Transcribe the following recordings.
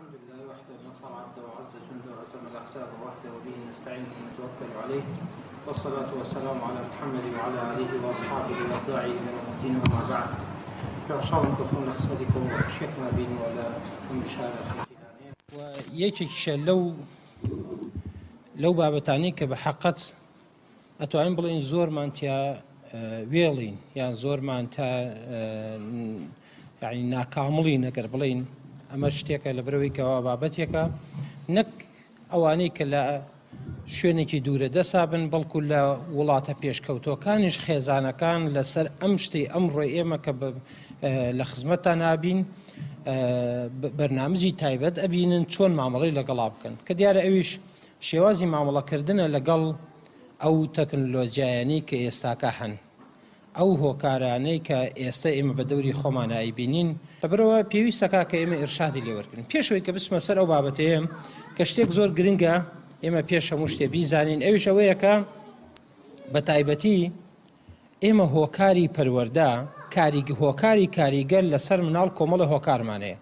الحمد لله وحده نصر عبده وعز جنده وهزم الأحزاب وحده وبه نستعين ونتوكل عليه والصلاة والسلام على محمد وعلى آله وأصحابه وأتباعه إلى يوم الدين وما بعد. فأشار كفون خدمتكم وشيخنا بين ولا مشاركة ويكيش لو بابتاني كبحقت أتوعين بلين زور مانتيا ويلين يعني زور مانتا يعني ناكاملين أقر بلين ئەمە شتێکە لە برەوەیکەوە بابەتێکە نەک ئەوانەی کە لە شوێنێکی دوورە دەسابن بەڵکو لە وڵاتە پێشکەوتۆکانیش خێزانەکان لەسەر ئەم شتەی ئەمڕۆ ئێمە کە لە خزمەتان نابین بەرنامجی تایبەت ئەبینن چۆن مامەڵەی لەگەڵا بکەن کە دیارە ئەویش شێوازی مامەڵەکردنە لەگەڵ ئەو تەکنۆلۆژیایانەی کە ئێستاکە هەن ئەو هۆکارانەی کە ئێستا ئێمە بە دەوری خۆمان ئایبینین لەبەرەوە پێویستەکە کە ئێمە ئیرشادی لێوەرگرن پێشەوەی کە بچمە سەر ئەو بابەتەیە کە شتێک زۆر گرنگە ئێمە پێش هەموو شتێ بیزانین ئەویش ئەوەیە کە بە تایبەتی ئێمە هۆکاری پەروەردە هۆکاری کاریگەر لەسەر مناڵ کۆمەڵە هۆکارمانەیە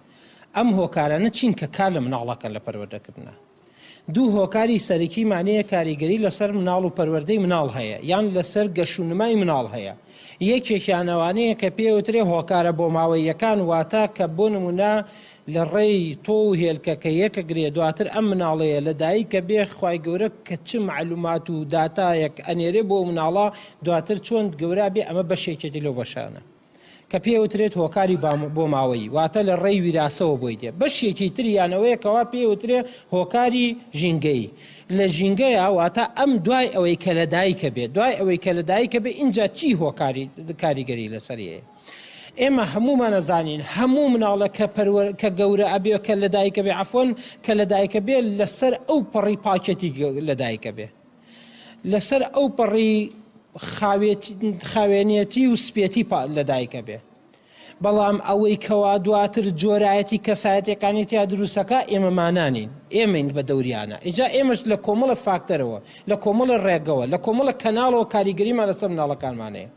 ئەم هۆکارانە چین کە کار لە مناڵەکەن لە پەروەردەکردنە دوو هۆکاری سەرەکیمانەیە کاریگەری لەسەر مناڵ و پەروەردەی مناڵ هەیە یان لەسەر گەشونمای مناڵ هەیە یەکێکیانەوانەیە کە پێوترێ هۆکارە بۆ ماوەیەکان واتە کە بۆ نمونە لە ڕێی تۆ و هێلکەکە یەکە گرێ دواتر ئەم مناڵەیە لە دایکە بێ خوای گەورە کە چ معلومات و داتایەک ئەنێرێ بۆ مناڵە دواتر چۆن گەورە بێ ئەمە بەشێکێتی لەو بەشانە کە پێوترێت هۆکاری بۆ ماوەی واتە لە ڕێی ویراسەوە بۆی دێ بەشێکی تریانەوەیە کەوا پێوترێ هۆکاری ژینگەی لە ژینگەیە واتە ئەم دوای ئەوەی کە لە دایکە بێت دوای ئەوەی کە لە دایکە بێ اینجا چی هۆکاری کاریگەری لەسەریە ئێمە هەمومان نەزانین هەموو مناڵە کە گەورە ئەبێ کە لە دایکە بێ عەفوەن کە لە دایکە بێ لەسەر ئەو پەڕی پاکەتی لە دایکە بێ لەسەر ئەو پەڕی خاوێنیەتی و سپێتی لە دایکە بێ بەڵام ئەوەی کەوا دواتر جۆرایەتی کەسایەتەکانی تیا دروستەکە ئێمە مانانین ئێمەین بە دەوریانە ئیجا ئێمەش لە کۆمەڵە فاکتەرەوە لە کۆمەڵە ڕێگەوە لە کۆمەڵە کەناڵەوە کاریگەریمان لەسەر مناڵەکانمانەیە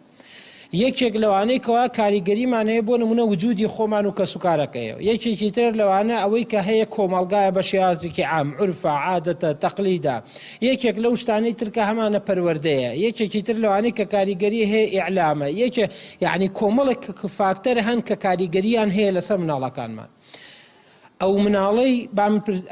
یەکێک لەوانەی کەوا کاریگەریمانەیە بۆ نمونە وجودی خۆمان و کەسوکارەکەیە یەکێکی تر لەوانە ئەوەی کە هەیە کۆمەڵگایە بە شێوازێکی عام عورفە عادەتە تەقلیدە یەکێک لەو شتانەی تر کە هەمانە پەروەردەیە یەکێکی تر لەوانەی کە کاریگەری هەیە ئیعلامە یەکێ یعنی کۆمەڵێک فاکتەر هەن کە کاریگەریان هەیە لەسەر مناڵەکانمان ئەو مناڵەی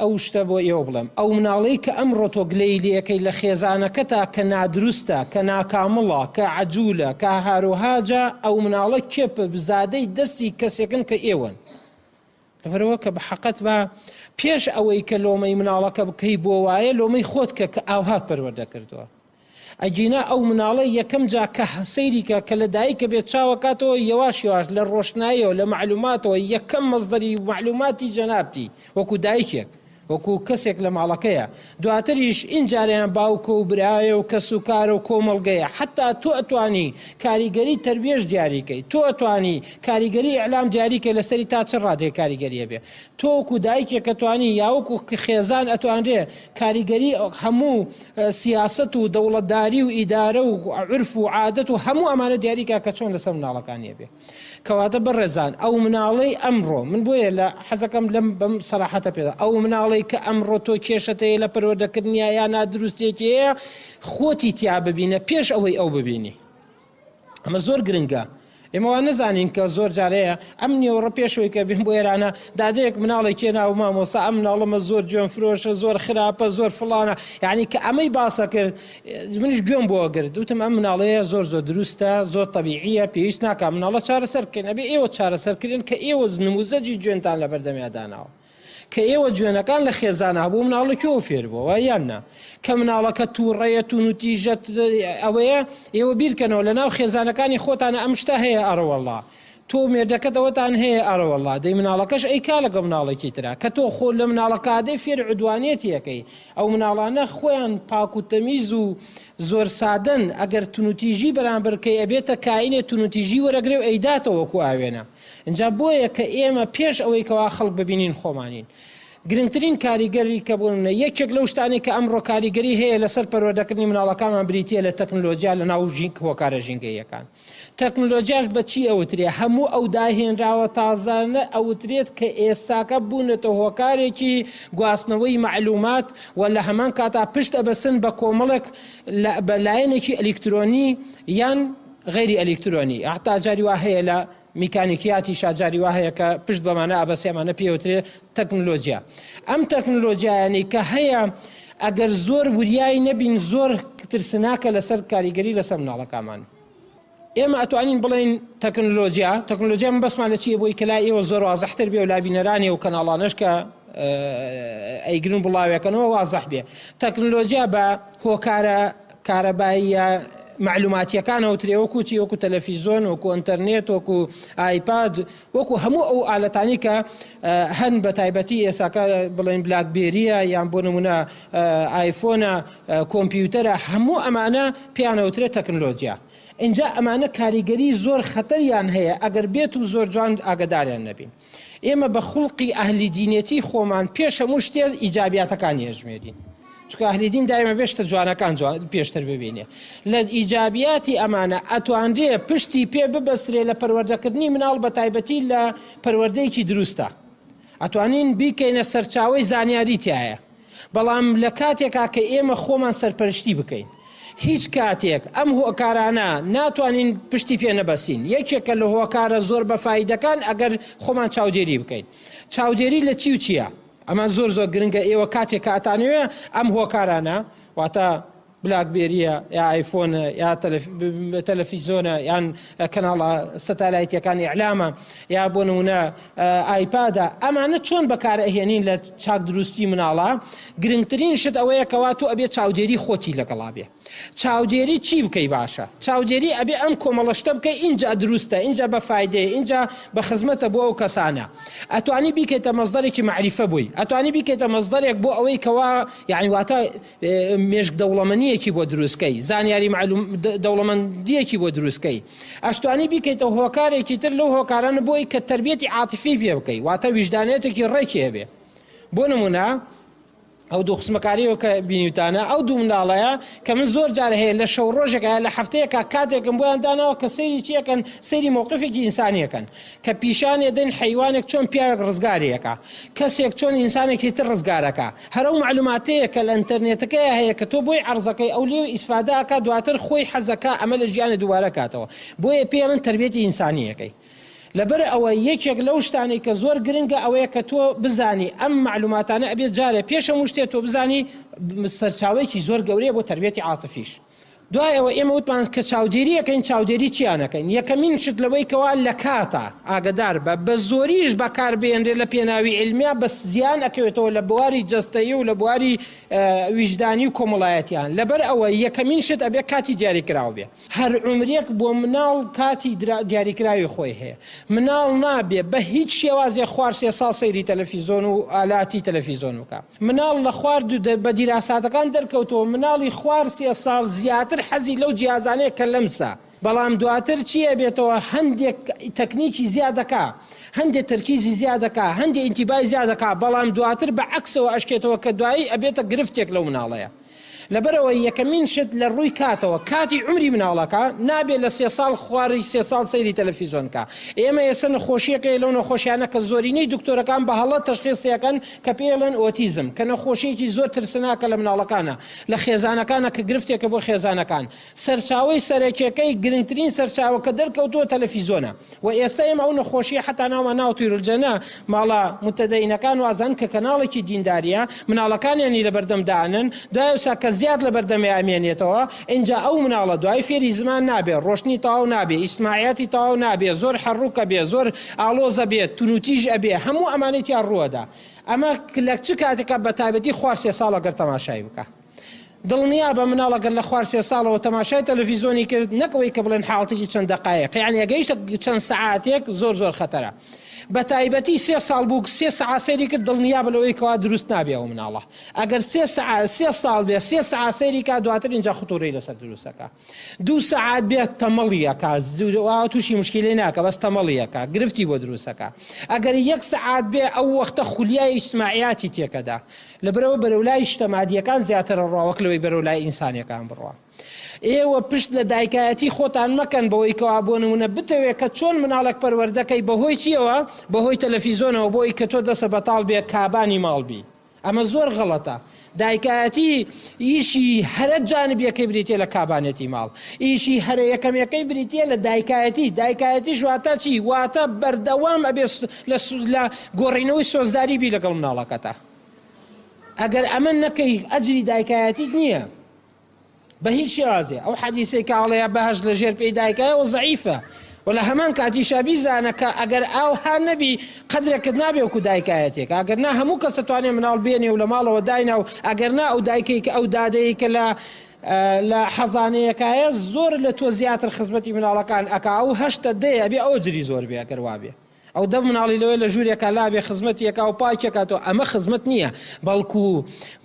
ئەو شتە بۆ ئێوە بڵێم ئەو مناڵەی کە ئەمڕۆ تۆ گلەی لێەکەی لە خێزانەکەتا کە نادروستە کە ناکامڵە کە عەجوولە کە هاروهاجە ئەو مناڵە کێپە بزادەی دەستی کەسێکن کە ئێوەن لەبەرەوە کە بەحەقەت بە پێش ئەوەی کە لۆمەی مناڵەکە بکەی بۆ وایە لۆمەی خۆت کە ئاوهات پەروەردە کردووە ئەجینا ئەو مناڵە یەکەم جا کە سەیریکە کە لە دایکە بێت چاوەکاتەوە یەواش لە ڕۆشناییەوە لە معلوماتەوە یەکەم مەزدەری معلوماتی جەنابتی وەکو دایکێک وەکو کەسێک لە ماڵەکەیە دواتریش ئینجاریان باوکە و برایە و کەس و کارە و کۆمەڵگەیە حتا تۆ ئەتوانی کاریگەری تەربیەش دیاریکەی تۆ ئەتوانی کاریگەری ئیعلام دیاریکەی لەسەری تا چ ڕادێ کاریگەریە بێ تۆ وەکو دایکێک ئەتوانی یا وەکو خێزان ئەتوانرێ کاریگەری هەموو سیاسەت و دەوڵەتداری و ئیدارە و عورف و عادەت و هەموو ئەمانە دیاریکە کە چۆن لەسەر مناڵەکانیە بێ کەواتە بەڕێزان ئەو مناڵەی ئەمڕۆ من بۆیە لە حەزەکەم لەم بەم سەراحەتە پێدا ئەو مناڵەی کە ئەمڕۆ تۆ کێشەتەیە لە پەروەردەکردنیا یا نادروستێکی هەیە خۆتی تیا ببینە پێش ئەوەی ئەو ببینی ئەمە زۆر گرنگە ئێمە وا نەزانین کە زۆر جارەیە ئەم نیوەڕە پێشەوەی کە بین بۆ ئێرانە دادەیەک مناڵی کێنا و مامۆستا ئەم مناڵەمە زۆر گوێن فرۆشە زۆر خراپە زۆر فڵانە یعنی کە ئەمەی باسە کرد منیش گوێم بۆ گرت وتم ئەم مناڵەیە زۆر دروستە زۆر طەبیعیە پێویست ناکە مناڵە چارەسەرکردن ئەبێ ئێوە چارەسەرکردن کە ئێوە نموزەجی جوێنتان لە بەردەمیا داناوە کە ئێوە جوێنەکان لە خێزانە بوو مناڵێکەوە فێر بووە یاننا کە مناڵەکە تووڕێیە و نوتیژەت ئەوەیە ئێوە بیرکەنەوە لە ناو خێزانەکانی خۆتانە ئەم شتە هەیە ئەڕەوەڵڵا تۆ مێردەکەتەوەتان هەیە ئەڕەوەڵڵا دەی مناڵەکەش ئەی کا لەگە مناڵێکی ترا کە تۆ خۆ لە مناڵەکادەی فێر عودوانێتیەکەی ئەو مناڵانە خۆیان پاک و تەمیز و زۆر سادن ئەگەر تونوتیژی بەرامبەرکەی ئەبێتە کائینێ تونوتیژی وەرەگرێ و ئەیداتەوە وەکو ئاوێنە اینجا بۆیە کە ئێمە پێش ئەوەی کەوا خەڵک ببینین خۆمانین گرنگترین کاریگەری کە بوون یەکێک لەو شتانی کە ئەمڕۆ کاریگەری هەیە لەسەر پەروەردەکردنی مناڵەکانمان بریتیە لە تەکنۆلۆژیا لە ناو هۆکارە ژینگەیەکان. تەکنۆلۆژیاش بەچی ئەوترێ؟ هەموو ئەو داهێنراوە تازانە ئەوترێت کە ئێستاکە بوونەتە هۆکارێکی گواستنەوەی معلومات و لە هەمان کاتا پشت ئەبەسن بە کۆمەڵێک لایەنێکی ئەلکترۆنی یان غیری ئەلکترۆنی. حتا جاری وا هەیە لە میکانیکیاتی شاجاری وا هەیە کە پشت بەمانە ئەبەسێمانە پێوترێ تەکنۆلۆژیا. ئەم تەکنۆلۆژیانی کە هەیە ئەگەر زۆر وریای نەبین زۆر ترسناکە لەسەر کاریگەری لەسەر مناڵەکانمان. ئێمە ئەتوانین بڵێن تەکنۆلۆژیا من بەسمان لە چیە بۆی کە لای ئێوە زۆر وازەحتر بێ و لا بینەرانی و کەناڵانەش کە ئەیگرن بڵاوێکەنەوە وازەح بێ. تەکنۆلۆژیا بە هۆکارە کارەباییە معلوماتیەکان ئەوترێ وەکو چی؟ وەکو تەلەڤیزۆن، وەکو ئینتەرنێت، وەکو ئایپاد، وەکو هەموو ئەو ئالەتانی کە هەن بە تایبەتی ئێساکە بڵێن بلاکبێریە یان بۆ نمونە ئایفۆنە، کۆمپیوتەرە، هەموو ئەمانە پێیان ئەوترێت تەکنۆلۆژیا. اینجا ئەمانە کاریگەری زۆر خەتەریان هەیە ئەگەر بێت و زۆر جوان ئاگاداریان نەبین. ئێمە بە خوڵقی ئەهلی دینێتی خۆمان پێش هەموو شتێ ئیجابیاتەکانی ئەژمێرین. چکە ئەهلی دین دایمە بێشتە جوانەکان پێشتر ببینێ. لە ئیجابیاتی ئەمانە ئەتوانرێ پشتی پێ ببەسرێ لە پەروەردەکردنی مناڵ بە تایبەتی لە پەروەردەیەکی دروستە. ئەتوانین بیکەینە سەرچاوەی زانیاری تایە. بەڵام لە کاتێکا کە ئێمە خۆمان سەرپەرشتی بکەین هیچ کاتێک ئەم هۆکارانە ناتوانین پشتی پێ نەبەسین. یەکێکە لە هۆکارە زۆر بەفایدەکان ئەگەر خۆمان چاودێری بکەین. چاودێری لە چی و چییە؟ ئەمە زۆر زۆر گرنگە. ئێوە کاتێک کە ئەتانوێ ئەم هۆکارانە واتە بلاکبێریە یا ئایفۆنە یا تەلەڤیزۆنە یان کەناڵە سەتالایتیەکانی ئیعلامە یا بۆ نمونە ئایپادە، ئەمانە چۆن بەکارەهێنین لە چاک دروستی مناڵە؟ گرنگترین شت ئەوەیە کەوا تۆ ئەبێ چاودێری خۆتی لەگەڵا بێ. چاودێری چی بکەی باشە؟ چاودێری ئەبێ ئەم کۆمەڵەشتە بکەی ئینجا دروستە، ئینجا بەفایدەیە، ئینجا بە خزمەتە بۆ ئەو کەسانە. ئەتوانی بیکەیتە مەزدەرێکی معریفە بووی، ئەتوانی بیکەیتە مەزدەرێک بۆ ئەوەی کەوا یعنی واتە مێژک دەوڵەمەندیەکی بۆ دروستکەی، زانیاری دەوڵەمەندیەکی بۆ دروستکەی. ئەشتوانی بیکەیتە هۆکارێکی تر لەو هۆکارانە بۆی کە تەربیەتی عاتیفی پێ بکەی، واتە ویژدانێتێکی ڕێکی هەبێ. بۆ نمونە ئەو دوو قسمەکاریەوە کە بینیوتانە ئەو دوو مناڵەیە کە من زۆر جار هەیە لە شەو ڕۆژێکە لە هەفتەیەکە کاتێکم بۆیان داناوە کە سەیری چیەکەن؟ سەیری مووقفێکی ئینسانیەکەن کە پیشانێ دەن حیوانێک چۆن پیاوێک ڕزگاریەکە، کەسێک چۆن ئینسانێکی تر ڕزگارەکە. هەرەو معلوماتەیە کە لە ئینتەرنێتەکەی هەیە کە تۆ بۆی عەرزەکەی ئەو لێو ئیسفادەکە دواتر خۆی حەزەکە ئەمە لە ژیانە دووبارە کاتەوە. بۆیە پێڵن تەربیەتی ئینسانیەکەی. لەبەر ئەوە یەکێک لەو شتانی کە زۆر گرنگە ئەوەیە کە تۆ بزانی ئەم معلوماتانە ئەبێت جارێ پێش هەموو شتێ تۆ بزانی سەرچاوەیەکی زۆر گەورەیە بۆ تەربیەتی عاتیفیش. دوای ئەوە ئێمە وتمان کە چاودێریەکەین، چاودێری چیانەکەین؟ یەکەمین شت لەوەی کەوا لە کاتە ئاگدار بە زۆریش بەکاربێنرێ لە پێناوی علمیا بە زیان ئەکەوێتەوە لە بواری جەستەیی و لە بواری ویژدانی و کۆمەڵایەتیان. لەبەر ئەوە یەکەمین شت ئەبێ کاتی دیاریکراوە بێ. هەر عمرێک بۆ مناڵ کاتی دیاریکراوی خۆی هەیە. مناڵ نابێ بە هیچ شێوازێ خوار 3 ساڵ سەیری تەلەڤیزۆن و ئالاتی تەلەڤیزۆن بکە. مناڵ لە خوار بە دیراساتەکان دەرکەوتەوە مناڵی خوار 3 ساڵ زیاتر حەزی لەو جیازانەیە کە لەمسە. بەڵام دواتر چیە بێتەوە؟ هەندێک تەکنیکی زیادەکە، هەندێک تەرکیزی زیادەکە، هەندێک ئینتیبای زیادەکە، بەڵام دواتر بە عەکسەوە ئەشکێتەوە کە دوایی ئەبێتە گرفتێک لەو مناڵەیە. لەبەرەوە یەکەمین شت لە ڕووی کاتەوە کاتی عمری مناڵەکە نابێت لە 3 ساڵ خواری 3 ساڵ سەیری تەلەڤیزۆنکە. ئێمە ئێستا نەخۆشیەکەی لەو نەخۆشیانە کە زۆرینەی دکتۆرەکان بە هەڵە تەشخیصیەکەن کە پێڵێن ئۆتیزم، کە نەخۆشیێکی زۆر ترسناکە لە مناڵەکانە، لە خێزانەکانە کە گرفتێکە بۆ خێزانەکان. سەرچاوەی سەرەکیەکەی گرنگترین سەرچاوە کە دەرکەوتووە تەلەڤیزۆنە. و ئێستا ئێمە ئەو نەخۆشیە حتا ناوە ناو تیرولجەنە ماڵە متەدەینەکان وازان کە کەناڵێکی دینداریە مناڵەکانیانی لە بەردەمدانن، دوای وسا کە زیاد لە بەردەمی ئەمێنێتەوە اینجا ئەو مناڵە دوای فێری زمان نابێ، ڕۆشنی تەواو نابێ، ئیجتیماعیەتی تەواو نابێ، زۆر حەڕووکە بێ، زۆر ئاڵۆزە بێت، تونوتیژ ئەبێ، هەموو ئەمانەتیان ڕووەدا. ئەمە لە چ کاتێکە بە تایبەتی خوار 3 ساڵ ئەگەر تەماشای بکە. دڵنیا بە مناڵەگەر لە خوار 3 ساڵەوە تەماشای تەلەڤیزۆنی کرد نەکەوەی کە بڵێن حاڵەتێکی چەند دەقایق، یعنی ئەگەیشتە چەند سەعاتێک زۆر زۆر خەتەرە. بە تایبەتی 3 ساڵ بوو 3 سەعات سەیری کرد دڵنیا بە لەوەی کەوا دروست نابێەوە مناڵە ئەگەر 3 ساڵ بێ 3 سەعات سەیری کا دواتر اینجا خوتوڕی لەسەر دروستەکە 2 سەعات بێت تەمەڵیەکە تووشی مشکلی ناکە بەس تەمەڵیەکە گرفتی بۆ دروستەکە ئەگەر 1 سەعات بێ ئەو وەختە خولیای ئیجتماعیاتی تێکەدا لەبەرەوە بەرەولای ئیجتماعیەکان زیاتر ڕاوەک لەوەی بەرەولای ئینسانیەکان بڕوە ئێوە پشت لە دایکایەتی خۆتان مەکەن بەوەی کەوا بۆ نمونە بتەوێت کە چۆن مناڵک پەروەردەکەی بەهۆی چیەوە بەهۆی تەلەڤیزۆنەوە بۆی کە تۆ دەسە بەتاڵ بێ کابانی ماڵبی ئەمە زۆر غەڵەتە دایکایەتی ئیشی هەرە جانبیەکەی بریتێ لە کابانێتی ماڵ ئیشی هەرە یەکەمەکەی بریتێ لە دایکایەتی واتە چی واتە بەردەوام ئەبێ لە گۆڕینەوەی سۆزداری بی لەگەڵ مناڵەکەتە ئەگەر ئەمە نەکەی ئەجری دایکایەتیت نییە بە هیچ شێوازێ ئەو حەدیسەی کاڵەیە بەهەش لە ژێر پێی دایکایەوە زەعیفە ولا هەمان کاتیشا بیزانە کە ئەگەر ئاو هەر نەبی قەدرێکت نابێ وەکو دایکایەتێک ئەگەر نا هەموو کەس دەتوانێت مناڵ بێنێ و لە ماڵەوە داینا و ئەگەر نا ئەو دایکەی کە ئەو دادەیە کە لە حەزانەیەکایە زۆر لە تۆ زیاتر خزمەتی مناڵەکان ئەکا ئەو هەشتە دەیە ئەبێ ئەو جری زۆر بێ ئەگەر وا بێ ئەو دە مناڵی لەوەی لە ژوورێکە لابێ خزمەتیەکە و پاکێکاتەوە ئەمە خزمەت نییە بەڵکو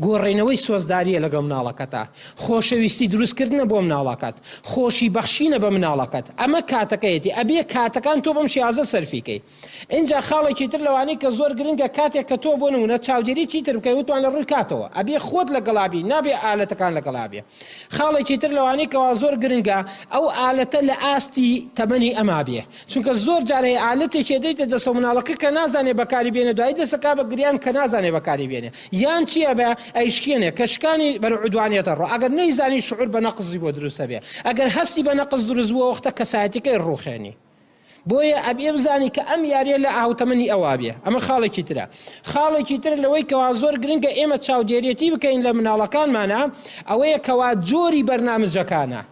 گۆڕینەوەی سۆزداریە لەگەڵ مناڵەکەتە خۆشەویستی دروستکردنە بۆ مناڵەکەت خۆشی بەخشینە بە مناڵەکەت ئەمە کاتەکەیەتی ئەبێ کاتەکان تۆ بەم شیازە سەرفیکەی اینجا خاڵێکی تر لەوانەی کە زۆر گرنگە کاتێک کە تۆ بۆ نمونە چاودێری چیتر بکەی وتوان لە ڕووی کاتەوە ئەبێ خۆت لەگەڵابی نابێ ئالەتەکان لەگەڵابێ خاڵێکی تر لەوانەی کەوا زۆر گرنگە ئەو ئالەتە لە ئاستی تەمەنی ئەما بێ چونکە زۆر جارێ ئالەتێکی دەیتە دەسە مناڵەکە کە نازانێ بەکاری بێنێ دوای دەسەکا بە گریان کە نازانێ بەکاری بێنێ یان چییە بە ئەیشکێنێ کە شکانی بەرعودوانێتە ڕۆ ئەگەر نەیزانی شعور بە نەقزی بۆ دروستە بێ ئەگەر هەستی بە نەقز دروست بووە وەختە کەسایەتەکەی ڕوخێنی بۆیە ئەبێ بزانی کە ئەم یاریە لە ئاوتەمەنی ئەوا بێ ئەمە خاڵێکی ترە خاڵێکی تر لەوەی کەوا زۆر گرنگە ئێمە چاودێریەتی بکەین لە مناڵەکانمانە ئەوەیە کەوا جۆری بەرنامجەکانە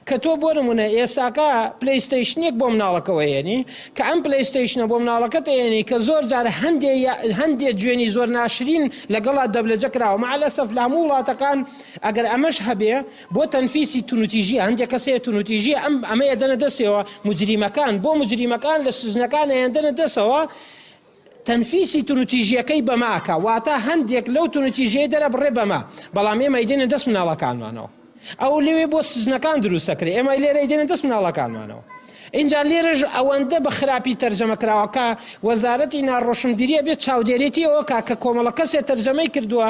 کە تۆ بۆ نمونە ئێساکە پلەیستەیشنێک بۆ مناڵەکەەوە ێنی کە ئەم پلەیستەیشنە بۆ مناڵەکەت ێنی کە زۆر جارە هەندێک جوێنی زۆر ناشرین لەگەڵا دەبلەجە کراوە مەعلەسەف لە هەموو وڵاتەکان ئەگەر ئەمەش هەبێ بۆ تەنفیسی تونوتیژی هەندێک کەسەیە تونوتیژی ئەمە ئێدەنە دەستەوە مجریمەکان بۆ مجریمەکان لە سوزنەکان ئێندەنە دەسەوە تەنفیسی تونوتیژیەکەی بەماکە واتە هەندێک لەو تونوتیژیە دەرە بڕێ بەما بەڵام ئێمە ئیدێنە دەست مناڵەکانمانەوە ئەو لێوێ بۆ سزنەکان دروستەکرێ ئێمە لێرە دێنە دەست مناڵەکانمانەوە اینجا لێرەش ئەوەندە بە خراپی تەرجەمەکراوەکە وەزارەتی ناڕۆشنبیریە بێت چاودێرێتی ئەوە کە کۆمەڵە کەسێک تەرجەمەی کردووە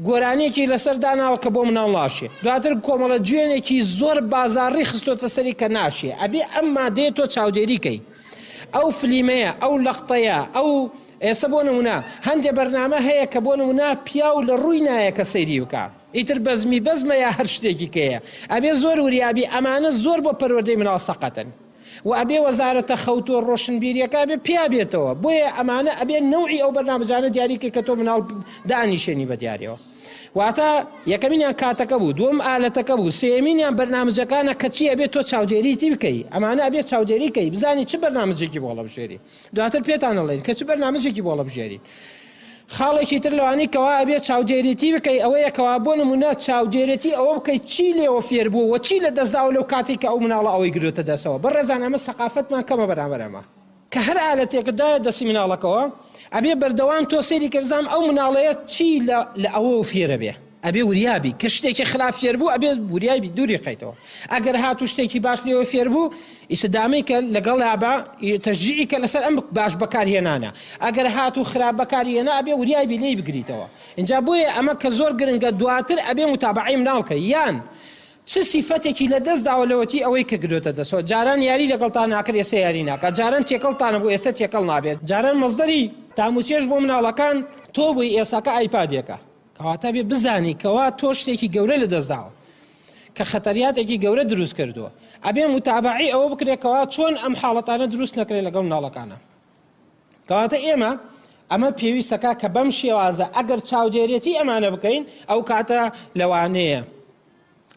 گۆرانێکی لەسەر داناوە کە بۆ مناڵ ناشێ دواتر کۆمەڵە گوێنێکی زۆر بازاڕی خستۆتە سەری کە ناشێ ئەبێ ئەم مادەیە تۆ چاودێریکەی ئەو فلیمەیە ئەو لەقتەیە ئەو ئێستا بۆ نمونە هەندێک بەرنامە هەیە کە بۆ نمونە پیا و لە ڕووی نایە کە سەیری بکە ئیتر بەزمی بەزمە یا هەر شتێکی کەیە ئەبێ زۆر وریابی ئەمانە زۆر بۆ پەروەردەی مناڵ سەقەتن و ئەبێ وەزارەتە خەوت و ڕۆشنبیریەکە بێ پیا بێتەوە بۆیە ئەمانە ئەبێ نەوعی ئەو بەرنامەجانە دیاریکە کە تۆ مناڵ دانیشێنی بە دیارەوە واتە یەکەمینیان کاتەکە بوو دووەم ئالەتەکە بوو سێمینیان بەرنامەجەکانە کە چی ئەبێت تۆ چاودێریتی بکەی ئەمانە ئەبێت چاودێریکەی بزانی چ بەرنامەجێکی بۆ هەڵەبژێری دواتر پێتان دەڵێن کە چ بەرنامەجێکی بۆ هەڵەبژێری خاڵێکی تر لەوانەی کەوا ئەبێت چاودێریتی بکەی ئەوەیە کەوا بۆ نمونە چاودێرێتی ئەوە بکەیت چی لێوە فێر بوو و چی لە دەستداوە لەو کاتێک کە ئەو مناڵە ئەوەی گرۆتە دەسەوە بەڕێزان ئەمە سەقافەتمان کەمە بەرامبەر ئەمە کە هەر ئالەتێکدایە دەستی مناڵەکەەوە ئەبێ بەردەوام تۆ سەیری کە بزانم ئەو مناڵەیە چی لە ئەوە فێرە بێ ئەبێ وریابی کە شتێکی خراپ فێر بوو ئەبێ وریابی دووری قەیتەوە ئەگەر هاتو شتێکی باش لێەوە فێر بوو ئیسدامی کە لەگەڵ یابا تەشجیعی کە لەسەر ئەم باش بەکارهێنانە ئەگەر هاتو خراپ بەکارهێنا ئەبێ وریابی لێی بگریتەوە اینجا بۆیە ئەمە کە زۆر گرنگە دواتر ئەبێ متابعەی مناڵکە یان چ سیفەتێکی لە دەست داوەلەوەتی ئەوەی کە گرۆتە دەسەوە جاران یاری لەگەڵتان ناکرد ئێستا یاری ناکات جاران تێکەڵتانە بۆ ئێستا تێکەڵ نابێت جاران مەزدەری تاموچێش بۆ مناڵەکان تۆ بووی ئێساکە ئایپادێکە کەواتە بێ بزانی کەوا تۆ شتێکی گەورە لە دەستداوە کە خەتەریاتێکی گەورە دروست کردووە ئەبێ متابعی ئەوە بکرێتەوە چۆن ئەم حاڵەتانە دروست نەکرێت لەگەڵ مناڵەکانە کەواتە ئێمە ئەمە پێویستەکە کە بەم شێوازە ئەگەر چاودێرێتی ئەمانە بکەین ئەو کاتە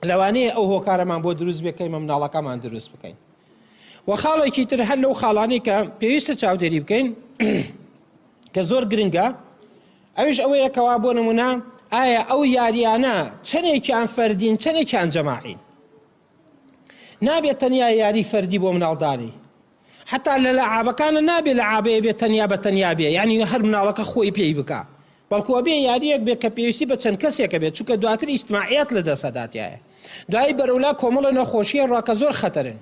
لەوانەیە ئەو هۆکارەمان بۆ دروست بکەین مناڵەکەمان دروست بکەین و خاڵێکی تر هەر لەو خاڵانەی کە پێویستە چاودێری بکەین کە زۆر گرنگە ئەوش ئەوەیە کەوا بۆ نمونە ئایا ئەو یاریانە چەندێکیان فەردین چەندێکیان جەماعین نابێت تەنیا یاری فەردی بۆ مناڵدانی حتا لە لەعابەکانە نابێ لەعابەیە بێت تەنیا بە تەنیا بێ، یعنی هەر مناڵەکە خۆی پێی بکە، بەڵکو ئەبێ یاریەک بێت کە پێویستی بە چەند کەسێکە بێت، چونکە دواتر ئیجتیماعیەت لە دەسەداتایە. دوایی بەرەولا کۆمەڵە نەخۆشیە ڕاکە زۆر خەتەرن.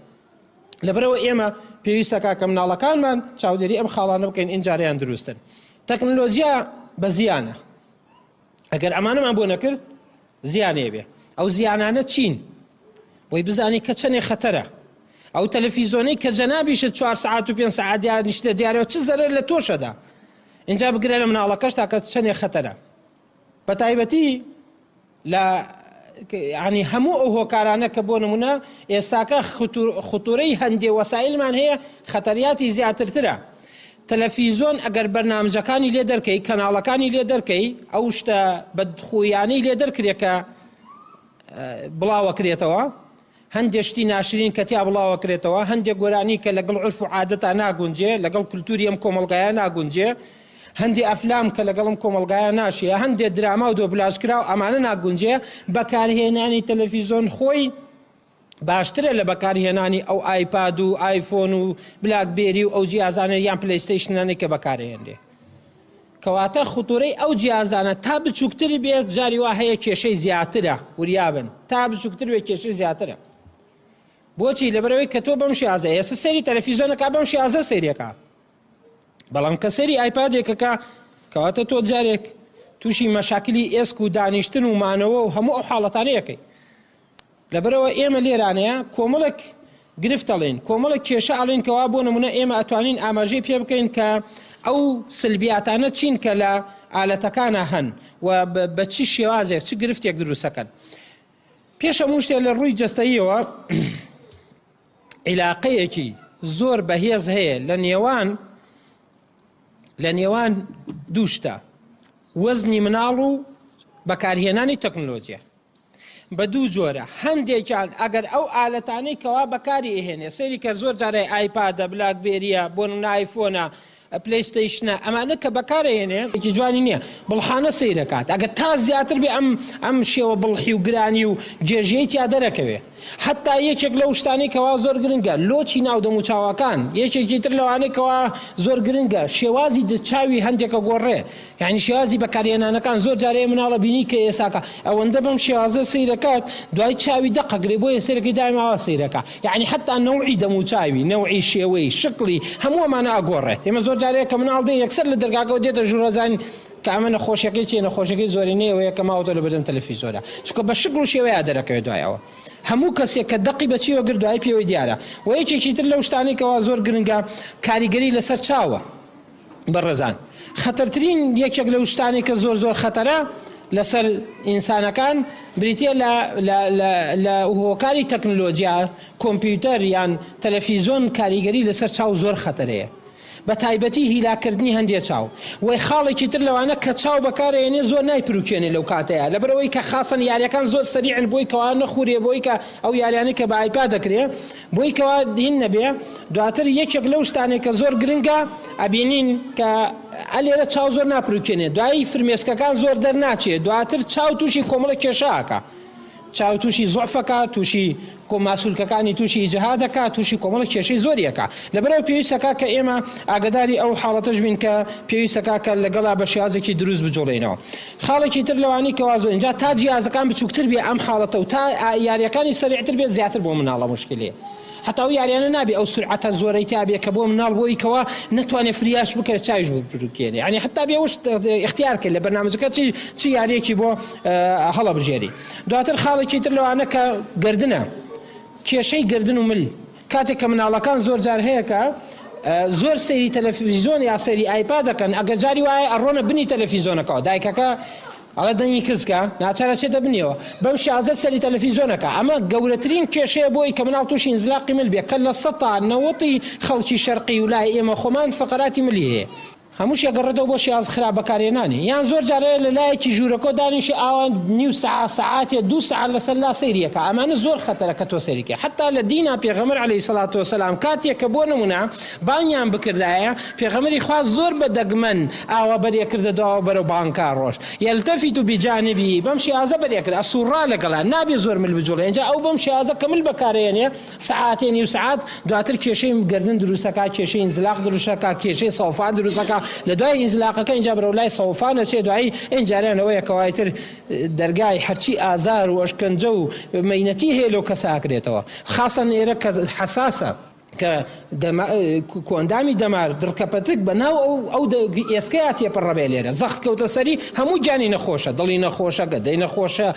لەبەرەوە ئێمە پێویستەکە کە مناڵەکانمان چاودێری ئەم خاڵانە بکەین ئینجاریان دروستن. تەکنۆلۆژیا بە زیانە، ئەگەر ئەمانەمان بۆ نەکرد زیانێ بێ. ئەو زیانانە چین؟ بۆی بزانی کە چەندێ خەتەرە. ئەو تەلەڤیزۆنەی کە جەنابیشت 4 ساعات و 5 ساعات نیشتە دیارەوە چ زەرەر لە تۆشەدا. اینجا بگرە لە مناڵەکەش تاکە چەندێ خەتەرە. بە تایبەتی لە ینی هەموو ئەو هۆکارانە کە بۆ نمونە ئێستاکە خوتورەی هەندێ وەسایلمان هەیە خەتەریاتی زیاترترە. تەلەڤیزۆن ئەگەر بەرنامجەکانی لێ دەرکەی، کەناڵەکانی لێ دەرکەی، ئەو شتە بەدخۆیانەی لێ دەرکرێت کە بڵاوەکرێتەوە، هەندێک شتی ناشرین کە تیا بڵاوەکرێتەوە، هەندێک گۆرانی کە لەگەڵ عورف و عادەتا ناگونجێ، لەگەڵ کولتوری ئەم کۆمەڵگایە ناگونجێ، هەندێک ئەفلام کە لەگەڵم کۆمەڵگایە ناشیە، هەندێک دراما و دۆبلاژکراو ئەمانە ناگونجێ. بەکارهێنانی تەلەڤیزۆن خۆی باشترە لە بەکارهێنانی ئەو ئایپاد و ئایفۆن و بلاکبێری و ئەو جیازانە یان پلەیستەیشنانەی کە بەکارهێنرێ. کەواتە خوتورەی ئەو جیازانە تا بچووکتر بێت جاری وا هەیە کێشەی زیاترە، وریابن تا بچووکتر بێت کێشەی زیاترە. بۆچی؟ لەبەرەوەی کە تۆ بەم شێوازە ئێستا سەیری تەلەڤیزۆنەکە بەم شێوازە سەیرێکە، بەڵام کە سەیری ئایپادێکەکە کەواتە تۆ جارێک تووشی مەشاکلی ئێسک و دانیشتن و مانەوە و هەموو ئەو حاڵەتانەیەکەی. لەبەرەوە ئێمە لێرانەیە کۆمەڵک گرفتەڵێن، کۆمەڵک کێشە ئەڵێن کەوا بۆ نمونە ئێمە ئەتوانین ئاماژەی پێ بکەین کە ئەو سلبیاتانە چین کە لە ئالەتەکانە هەن و بە چی شێوازێک چ گرفتێک دروستەکەن. پێش هەموو شتێک لە ڕووی جەستەییەوە عیلاقەیەکی زۆر بەهێز هەیە لە نێوان دووشتە، وەزنی مناڵ و بەکارهێنانی تەکنۆلۆژیا بە دوو جۆرە. هەندێکیان ئەگەر ئەو ئالەتانەی کەوا بەکاری ئێهێنێ، سەیری کە زۆر جارێ ئایپادە، بلاکبێریە، بۆ نمونە ئایفۆنە، پلەیستەیشنە، ئەمانە کە بەکارهێنێ ێکی جوانی نییە، بڵحانە سەیرەکات. ئەگەر تا زیاتر بێ ئەم شێوە بڵحی و گرانی و گێژەی تیا دەرەکەوێ. حتا یەکێک لەو شتانەی کەوا زۆر گرنگە لۆچی ناو دەموچاوەکان، یەکێکی تر لەوانەی کەوا زۆر گرنگە شێوازی چاوی هەندێکە گۆڕێ، یعنی شێوازی بەکارهێنانەکان زۆر جارەیە مناڵە بینی کە ئێساکە ئەوەندە بەم شێوازە سەیرەکات دوای چاوی دەقەگرێ بۆیە سەرەکەی دایماوە سەیرەکە، یعنی حتا نەوعی دەموچاوی، نەوعی شێوەی، شکلی هەموو ئەمانە ئاگۆڕێت. ئێمە زۆر جارەیە کە مناڵ دێ یەکسەر لە دەرگاکەوە دێتە ژوورەزان کە ئەمە نەخۆشیەکەی چیە، نەخۆشیەکەی زۆرینەیە ئەوەیە کە ماوەتە لە بەردەم تەلەڤیزۆنە، چونکە بە شکل و شێوەیە دەرەکەوێت دوایەوە. هەموو کەسێک کە دەقی بەچیوە گرت دوای پێوەی دیارە. و یەکێکی تر لەو شتانەی کەوا زۆر گرنگە کاریگەری لەسەر چاوە. بەڕێزان خەتەرترین یەکێک لەو شتانی کە زۆر خەتەرە لەسەر ئینسانەکان بریتە لە هۆکاری تەکنۆلۆژیا، کۆمپیوتەر یان تەلەڤیزۆن کاریگەری لەسەر چاو زۆر خەتەرەیە، بە تایبەتی هیلاکردنی هەندێک چاو. وی خاڵێکی تر لەوانە کە چاو بەکارهێنێ زۆر نایپروکێنێ لەو کاتەیە، لەبەرەوەی کە خاصن یاریەکان زۆر سەریعن بۆی کەوا نەخورێ، بۆی کە ئەو یاریانەی کە بە ئایپاد دەکرێ بۆی کەوا هین نەبێ. دواتر یەکێک لەو شتانێک کە زۆر گرنگە ئەبینین کە ئەلێرە چاو زۆر ناپروکێنێ، دوایی فرمێسکەکان زۆر دەرناچێت، دواتر چاو تووشی کۆمەڵە کێشەکە، چاو تووشی زۆعفەکە، تووشی کۆماسوولکەکانی تووشی ئیجهادەکە، تووشی کۆمەڵە کێشەی زۆریەکە. لەبەرەوە پێویستەکە کە ئێمە ئاگداری ئەو حاڵەتەش بین کە پێویستەکە کە لەگەڵا بە شێوازێکی دروست بجۆڵێنەوە. خاڵێکی تر لەوانی کەوا زۆر اینجا تا جیازەکان بچووکتر بێ ئەم حاڵەتە و تا یاریەکانی سەریعتر بێت زیاتر بۆ مناڵە مشکلێ. حتا ئەو یاریانە نابێ ئەو سرعەتە زۆرەی تابێ کە بۆ مناڵ بۆی کەوا نەتوانێت فریاش بکرێت چاویش بپروکێنێ، یعنی حتا بێ وشت اختیار کرد لە بەرنامەکە چی یاریەکی بۆ هەڵە بژێری. دواتر خاڵێکی تر لەوانە کە گردنە، کێشەی گردن و مل. کاتێک کە مناڵەکان زۆر جار هەیە کە زۆر سەیری تەلەڤیزۆن یا سەیری ئایپاد دەکەن، ئەگەر جاری وایە ئەڕۆنە بنی تەلەڤیزۆنەکەەوە، دایکەکە ئەڵە دەنگی کزکە ناچارە چێتە بنیەوە بەم شازە سەری تەلەڤیزۆنەکە. ئەمە گەورەترین کێشەیە بۆی کە مناڵ تووشی ئینزلاقی مل بێ، کە لە 190 خەڵکی شەرقی و لای ئێمە خۆمان فەقەراتی ملی هەیە. هەمووش یەگەڕێتەوە بۆ شێواز خراپبەکارهێنانی یان زۆر جارەیە لە لایەکی ژوورەکە دانیشی ئاوان نیو سەعاتێ 2 سەعات لەسەر لا سەیریەکە ئەمانە زۆر خەتەرە کە تۆ سەیریکە حتا لە دینا پێغەمبەر عەلەیهی سەڵات وەسەلام کاتێک کە بۆ نمونە بانیان بکردایە پێغەمبەری خوا زۆر بەدەگمەن ئاوا بەرێکردەوە بەرەو بانکار ڕۆژ یەلتەفیت بجانبی بەم شێوازە بەرێکرد ئەسوڕا لەگەڵا نابێ زۆر مل بجوڵێ اینجا ئەو بەم شێوازە کە مل بەکارهێنێ سەعاتێ نیو سەعات دواتر کێشەی گردن دروستەکە کێشەی ئینزلاق دروستەکە کێشەی سەوفان دروستەکە لە دوای ئینزلاقەکە اینجا بەرەو لای سەوفانە چێ دوایی ئینجارانەوەیە کەوایتر دەرگای هەرچی ئازار و ئەشکەنجە و مەینەتی هەیە لەو کەسە ئاکرێتەوە خاصەن ئێرە کە حەساسە کە کۆندامی دەمار دڕکەپەتک بەناو ئەو ئێسکەیە تێپەڕەبێ لێرە زەخت کەوتە سەری هەموو گیانی نەخۆشە دڵی نەخۆشە گەدەی نەخۆشە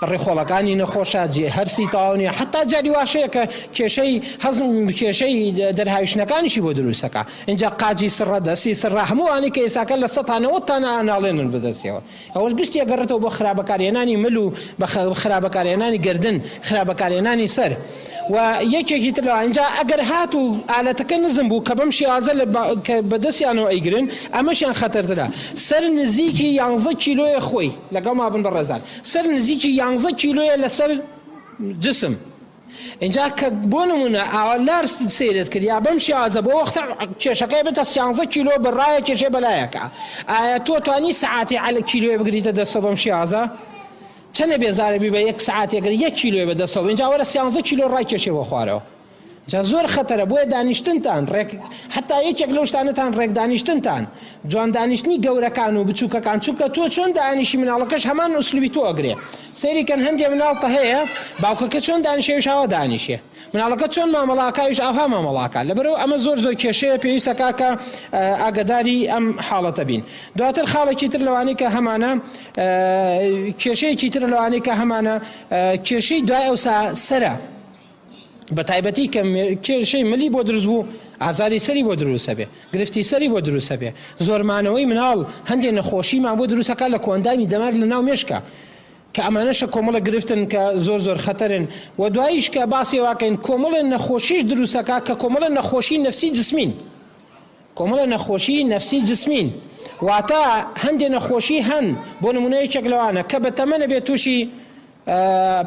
ڕێخۆڵەکانی نەخۆشە هەرسی تاوانیە حتا جاری واشەیە کە کێشەی هەزم کێشەی دەرهاویشتەکانیشی بۆ دروستەکە اینجا قاجی سڕە دەستی سڕە هەمووانی کە ئێساکە لە 100 تانە ئاناڵێنن بەدەستیەوە ئەوەش گشتی ئەگەڕێتەوە بۆ خراپبەکارهێنانی مل و بە خراپبەکارهێنانی گردن خراپبەکارهێنانی سەر و یەکێکی تر اینجا ئەگەر هات و ئالەتەکە نزم بوو کە بەم شێوازە بەدەستیانەوە ئەیگرن ئەمەشیان خەتەرترە سەر نزیکی 11 کیلۆیە خۆی لەگەڵ مابن بە ڕێزان سەر نزیکی 11 کیلۆیە لەسەر جسم اینجا کە بۆ نمونە ئاوالار سیرت کرد یا بەم شێوازە بۆ وەختە کێشەکەی بێتە 11 کیلۆ بڕایە کێشەی بەلایەکە ئایا تۆ توانی سەعاتی عەلە کیلۆیە بگریتە دەستەوە بەم شێوازە چەندە بێزارە بی بە 1 سەعاتێک 1 کیلۆی بەدەستەوە اینجا وەرە 11 کیلۆ ڕای کێشێ بۆ خوارەوە جا زۆر خەتەرە بۆیە دانیشتنتان حتا یەکێک لەو شتانەتان ڕێک دانیشتنتان جوان دانیشتنی گەورەکان و بچووکەکان چونکە تۆ چۆن دانیشی مناڵەکەش هەمان ئوسلوبی تۆ ئەگرێ سەیریکەن هەندێک مناڵتە هەیە باوکەکە چۆن دانیشێویش ئاوا دانیشێ مناڵەکە چۆن مامەڵاکاویش ئاها مامەڵاکە لەبەرەوە ئەمە زۆر کێشەیە پێویستەکە کە ئاگداری ئەم حاڵەتە بین دواتر خاڵێکی تر لەوانەی کە هەمانە کێشەیەکی تر لەوانەی کە هەمانە کێشەی دوای ئەوسا سەرە بە تایبەتی کە کێشەی ملی بۆ دروست بوو ئازاری سەری بۆ دروستە بێ گرفتی سەری بۆ دروستە بێ زۆرمانەوەی مناڵ هەندێک نەخۆشیمان بۆ دروستەکە لە کۆندامی دەمار لە ناو مێشکە کە ئەمانەشە کۆمەڵە گرفتن کە زۆر خەتەرن و دواییش کە باسی واکەین کۆمەڵە نەخۆشیش دروستەکە کە کۆمەڵە نەخۆشی نەفسی جسمین کۆمەڵە نەخۆشی نەفسی جسمین واتە هەندێک نەخۆشی هەن بۆ نمونەیەکێک لەوانە کە بە تەمەنە بێت تووشی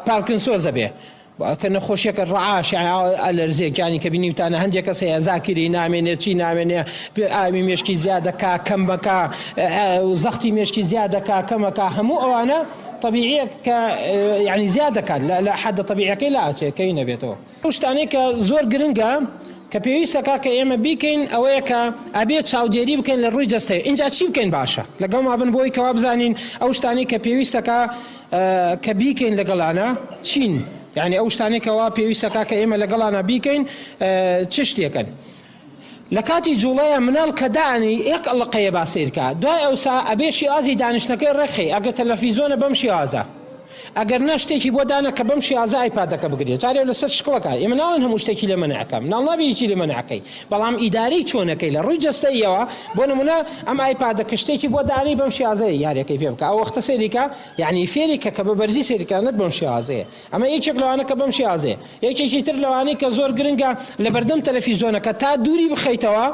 پارکینسۆزە بێ کە نەخۆشیەکە ڕعاش ئەلەرزیەکانی کە بینیوتانە هەندێک کەس هەیە زاکری نامێنێت چی نامێنێ ئاوی مێشکی زیاد دەکا کەم بەکا زەختی مێشکی زیاد دەکا کەمەکە هەموو ئەوانە طبیعیە کە یعنی زیاد دەکات لە حەدە طبیعیەکەی لا ئاچێکەی نەبێتەوە ئەو شتانەی کە زۆر گرنگە کە پێویستەکە کە ئێمە بیکەین ئەوەیە کە ئەبێت چاودێری بکەین لە ڕووی جەستەیە اینجا چی بکەین باشە لەگەڵ مابن بۆی کەوا بزانین ئەو شتانی کە پێویستەکە کە بیکەین لەگەڵانە چین یعنی ئەو شتانێکەوە پێویستەکە کە ئێمە لەگەڵانە بیکەین چ شتێکن لە کاتی جوڵەیە مناڵ کە دانی یەک ئەڵقەیە با سیرکە دوای ئەوسا ئەبێ شێوازی دانیشتنەکەی ڕێخی ئەگەر تەلەڤیزۆنە بەم شێوازە ئەگەر نە شتێکی بۆ دانە کە بەم شێوازە ئایپادەکە بگرێت جارێ لەسەر شکڵەکە ئێمە ناڵێن هەموو شتێکی لە منعەکە مناڵ نابێ هیچی لە منعەکەی بەڵام ئیداری چۆنەکەی لە ڕووی جەستەیەوە بۆ نمونە ئەم ئایپادەکە شتێکی بۆ دانی بەم شێوازەیە یاریەکەی پێ بکە ئەو وەختە سەیریکە یعنی فێریکە کە بە بەرزی سەیریکانت بەم شێوازەیە ئەمە یەکێک لەوانە کە بەم شێوازەیە یەکێکی تر لەوانەی کە زۆر گرنگە لە بەردەم تەلەڤیزۆنەکە تا دووری بخەیتەوە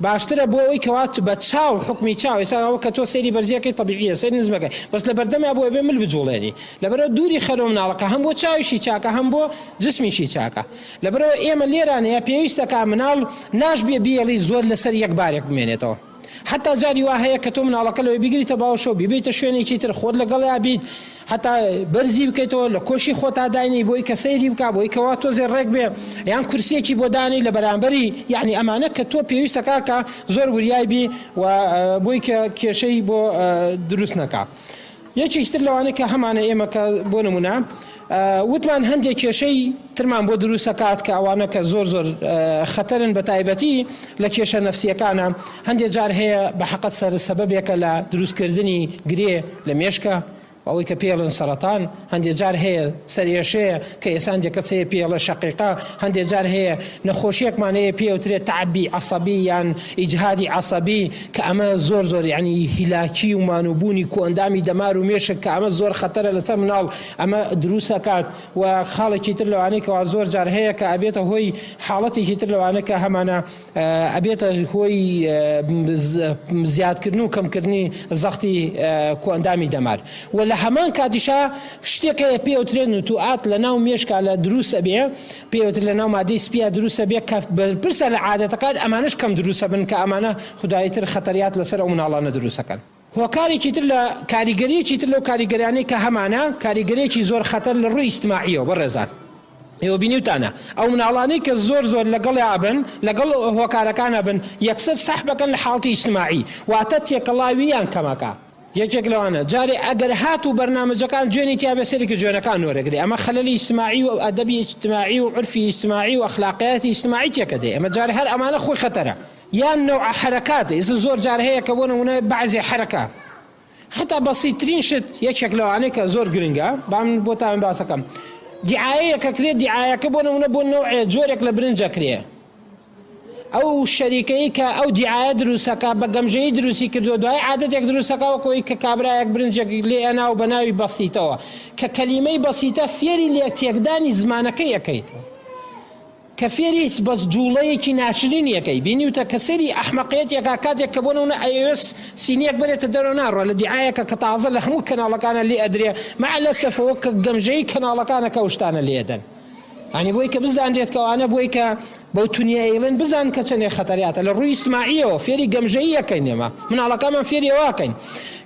باشترە بۆ ئەوەی کەوات بە چاو حکمی چاو ئێستا کە تۆ سەیری بەرزیەکەی طبیعیە سەیری نزمەکەی بەس لە بەردەمیا بۆ ئەبێ مل بجوڵێنی لەبەرەوە دووری خەرۆ مناڵەکە هەم بۆ چاویشی چاکە هەم بۆ جسمیشی چاکە لەبەرەوە ئێمە لێرانەیە پێویستەکە مناڵ ناشبێ بیەڵی زۆر لەسەر یەک بارێک بمێنێتەوە حتا جاری وا هەیە کە تۆ مناڵەکە لەوەی بگریتە باوەشۆ بیبیتە شوێنێکی تر خۆت لەگەڵیا بیت حتا بەرزی بکەیتەوە لە کۆشی خۆتا داینی بۆی کە سەیری بکە بۆی کەوا تۆزێ ڕێک بێ یان کورسێکی بۆ دانی لە بەرامبەری یعنی ئەمانە کە تۆ پێویستەکە کە زۆر وریای بی و بۆی کە کێشەی بۆ دروست نەکا یەکێک تر لەوانەیە کە هەمانە ئێمە کە بۆ نمونە وتمان هەندێک کێشەی ترمان بۆ دروستەکات کە ئەوانە کە زۆر خەتەرن بە تایبەتی لە کێشە نەفسیەکانە هەندێک جار هەیە بە حەقەت سەبەبێکە لە دروستکردنی گرێ لە مێشکە ئەوەی کە پێڵن سەرەتان هەندێک جار هەیە سەرێشەیە کە ئێسان کەس هەیە پێڵە شەقیقا هەندێک جار هەیە نەخۆشیەکمان هەیە پێوترێت تعبی عەسەبی یان ئیجهادی عەسەبی کە ئەمە زۆر یعنی هیلاکی و مانوبوونی کۆئەندامی دەمار و مێشک کە ئەمە زۆر خەتەرە لەسەر مناڵ ئەمە دروست ئەکات و خاڵێکی تر لەوانەیە کەوا زۆر جار هەیە کە ئەبێتە هۆی حاڵەتێکی تر لەوانە کە هەمانە ئەبێتە هۆی زیادکردن و کەمکردنی زەختی کۆئەندامی دەمار و لە هەمان کاتیشا شتێکەیە پێوترێت نوتوعات لە ناو مێشکا لە دروستە بێ پێوتر لە ناو مادەی سپیا دروستە بێ کە بەرپرسە لە عادەتەکان ئەمانش کەم دروستە بن کە ئەمانە خوداییتر خەتەریات لەسەر ئەو مناڵانە دروستەکەن هۆکارێکی تر لە کاریگەریەکی تر لەو کاریگەریانەی کە هەمانە کاریگەریەکی زۆر خەتەر لە ڕووی ئیجتیماعیەوە بەڕێزان ئێوە بینیوتانە ئەو مناڵانەی کە زۆر لەگەڵیا بن لەگەڵ هۆکارەکانە بن یەکسەر سەح بەکەن لە حاڵەتی ئیجتیماعی واتە تێکەڵاویان کەمەکە یەکێک لەوانە جارێ ئەگەر هات و بەرنامەجەکان جوێنی تیا بێ سەرێکی جوێنەکان وەرەگری ئەمە خەلەلی ئیجتیماعی و ئەدەبی ئیجتیماعی و عرفی ئیجتیماعی و ئەخلاقیاتی ئیجتیماعی تێکە دێ ئەمە جارێ هەر ئەمانە خۆی خەتەرە یان نەوع حەرەکاتە ئێستا زۆر جار هەیە کە بۆ نمونە بەعزێ حەرەکە حتا بەسیترین شت یەکێک لەوانەیە کە زۆر گرنگە بام بۆتان باسەکەم دیعایەکە کرێت دیعایەکە بۆ نمونە بۆ نەوعێ جۆرێک لە برنجە کرێ ئەو شەریکەی کە ئەو دیعایە دروستەکە بە گەمژەیی دروستی کردو دوای عادەتێک دروستەکەەوە کۆی کە کابرایەک برنجێک لێ ئەنا و بەناوی بەسیتەوە کە کەلیمەی بەسیتە فێری لێ تێکدانی زمانەکەی یەکەیتەوە کە فێری بەس جوڵەیەکی ناشرین یەکەی بینیوتە کە سەری ئەحمەقیەتێکا کاتێک کە بۆنەونە ئەوێس سینیەک بێتە دەرەوە ناڕۆ لە دیعایەکە کە تازە لە هەموو کەناڵەکانە لێ ئەدرێ مع لەسەفەوە کە گەمژەی کەناڵەکانە کە شتانە لێدەن ینی بۆی کە بزانرێت کەوانە بۆی کە بەو تونیە ئێڵن بزان کە چەندێ خەتەریاتە لە ڕووی ئیجتیماعیەوە فێری گەمژەیی یەکەین ئێمە مناڵەکانمان فێری ئەواکەین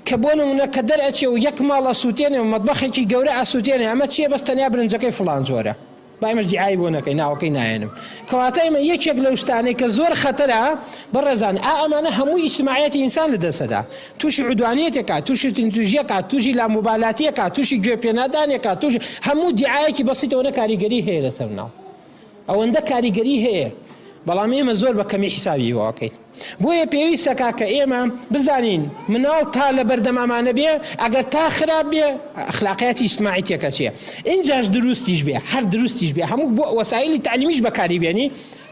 کە بۆ نمونە کە دەرئەچێ و یەک ماڵ ئەسووتێنێ و مەطبەخێکی گەورە ئەسووتێنێ ئەمە چییە بەس تەنیا برنجەکەی فڵان جۆرە بايمش دعاية بونك ناوكي ناينم كواتاي ما يكشك لو شتاني كزور خطرها برزان أمانة همو اجتماعيات إنسان لدسدا توشي عدوانيتك توشي تنتوجيك توشي لا مبالاتيك توشي جوبينادانيك توشي همو دعاية بسيطة ونا كاريجري هي لسرنا أو عندك كاريجري هي بەڵام ئێمە زۆر بە کەمی حیسابی واکەین بۆیە پێویستەکە کە ئێمە بزانین مناڵ تا لە بەردەمامانە بێ ئەگەر تا خراپ بێ ئەخلاقیاتی ئیجتیماعی تێکە چیە ئینجاش دروستیش بێ هەر دروستیش بێ هەموو بۆ وەسایلی تعلیمیش بەکاری بێنی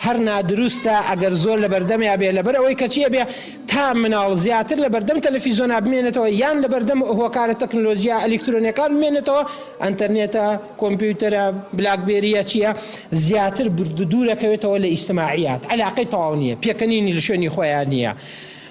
هەر نادروستە ئەگەر زۆر لە بەردەمیا بێ لەبەر ئەوەی کە چیە بێ تا مناڵ زیاتر لە بەردەم تەلەڤیزۆنا بمێنێتەوە یان لە بەردەم هۆکارە تەکنۆلۆژیا ئەلکترۆنیەکان بمێنێتەوە ئەنتەرنێتە کۆمپیوتەرە بلاکبێریە چییە زیاتر دوورەکەوێتەوە لە ئیجتیماعیات علاقەی تەواو نییە پێکەنینی لە شوێنی خۆیان نییە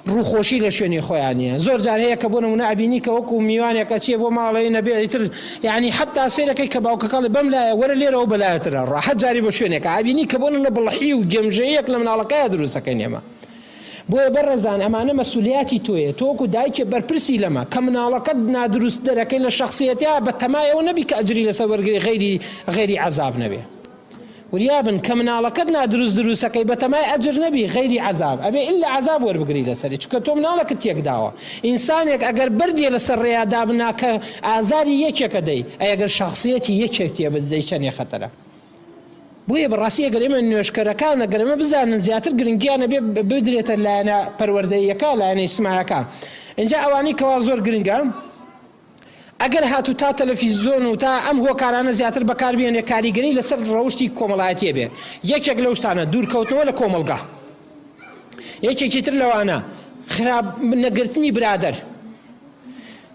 ڕووخۆشی لە شوێنی خۆیان نییە زۆر جار هەیە کە بۆ نمونە ئەبینی کە وەکو میوانێکە چیە بۆ ماڵەی نەبێ ئیتر یعنی حتا سێرەکەی کە باوکەکەڵ بەم لایە وەرە لێرەوە بەلایەترە ڕاحەت جاری بۆ شوێنێکە ئەبینی کە بۆ نمونە بڵحی و گەمژەیەک لە مناڵەکەیە دروستەکەین ئێمە بۆیە بەڕێزان ئەمانە مەسئولیاتی تۆیە تۆ وەکو دایکێ بەرپرسی لەمە کە مناڵەکەت نادروست دەرەکەی لە شەخسیەتیا بە تەمایەوە نەبی کە ئەجری لەسەر وەرگری غەیری عەزاب نەبێ وریابن کە مناڵەکەت نادروستەکەی بە تەمای ئەجر نەبی غەیری عەزاب ئەبێ ئیلا عەزاب وەربگری لەسەری چونکە تۆ مناڵەکەت تێکداوە ئینسانێک ئەگەر بەردێ لەسەر ڕێیادا بنا کە ئازاری یەکێکە دەی ئەگەر شەخسیەتی یەکێک تێ بدەی چەندێ خەتەرە بۆیە بەڕاستی ئەگەر ئێمە نوێشکەرەکان ئەگەر ئێمە بزانن زیاتر گرنگیانە بێ بدرێتە لایەنە پەروەردەییەکە لایەنە ئیجتیماعیەکە اینجا ئەوانەی کەوا زۆر گرنگە ئەگەر هاتو تا تەلەڤیزۆن و تا ئەم هۆکارانە زیاتر بەکاربێنێ کاریگەری لەسەر ڕەوشتی کۆمەڵایەتیە بێ یەکێک لەو شتانە دوورکەوتنەوە لە کۆمەڵگا یەکێکی تر لەوانە خراپ نەگرتنی برادەر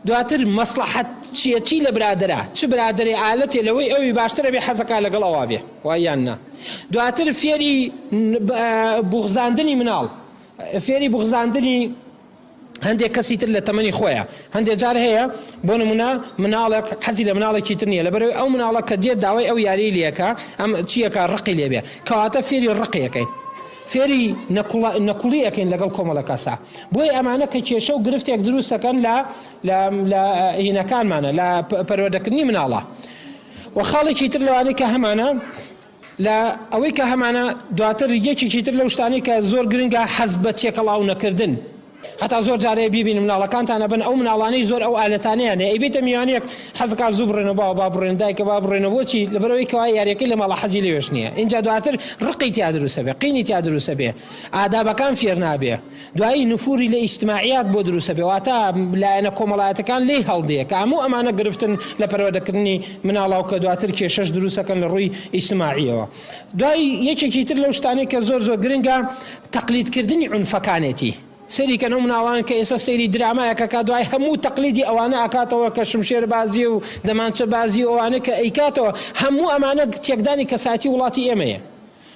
دواتر مەسلحەتچیەتی لە برادەرە چ برادەری ئالەتێ لەوەی ئەوی باشترە بێ حەزەکە لەگەڵ ئەوا بێ وایان نا دواتر فێری بوغزاندنی مناڵ فێری بوغزاندنی هەندێک کەسی تر لە تەمەنی خۆیە هەندێک جار هەیە بۆ نمونە مناڵێک حەزی لە مناڵێکی تر نییە لەبەرەوەی ئەو مناڵە کە دێت داوای ئەو یاری لێکە ئەم چیەکە ڕقی لێبێ کەواتە فێری ڕقیەکەین فێری نەقوڵی ئەەکەین لەگەڵ کۆمەڵەکەسا بۆی ئەمانە کە کێشە و گرفتێک دروستەکەن لە هینەکانمانە لە پەروەردەکردنی مناڵە و خاڵێکی تر لەوانەی کە هەمانە لە ئەوەی کە هەمانە دواتر یەکێکی تر لەو شتانەی کە زۆر گرنگە حەز بە تێکەڵاو نەکردن حتا زۆر جارەیە بیبین مناڵەکانتانە بن ئەو مناڵانەی زۆر ئەو ئالەتانەیانێ ئەیبێتە میوانەیەک حەزەکە زوو بڕێنەوە با بڕێن دایکە با بڕێنەوە بۆچی لەبەرەوەی کەوا یاریەکەی لە ماڵە حەزی لێوێش نییە اینجا دواتر ڕقی تیا دروستە بێ قینی تیا دروستە بێ ئادابەکان فێر نابێ دوایی نفوری لە ئیجتماعیات بۆ دروستە بێ واتە لایەنە کۆمەڵایەتەکان لێی هەڵدەیە کە هەموو ئەمانە گرفتن لە پەروەردەکردنی مناڵاو کە دواتر کێشەش دروستەکەن لە ڕووی ئیجتماعیەوە دوایی یەکێکی تر لەو شتانەی کە زۆر گرنگە تەقلیدکردنی عنفەکانێتی سەریکەن ئەو مناڵان کە ئێستا سەیری درامایەکە کا دوای هەموو تەقلیدی ئەوانە ئاکاتەوە کە شمشێر بازی و دەمانچە بازی ئەوانە کە ئەیکاتەوە هەموو ئەمانە تێکدانی کەساتی وڵاتی ئێمەیە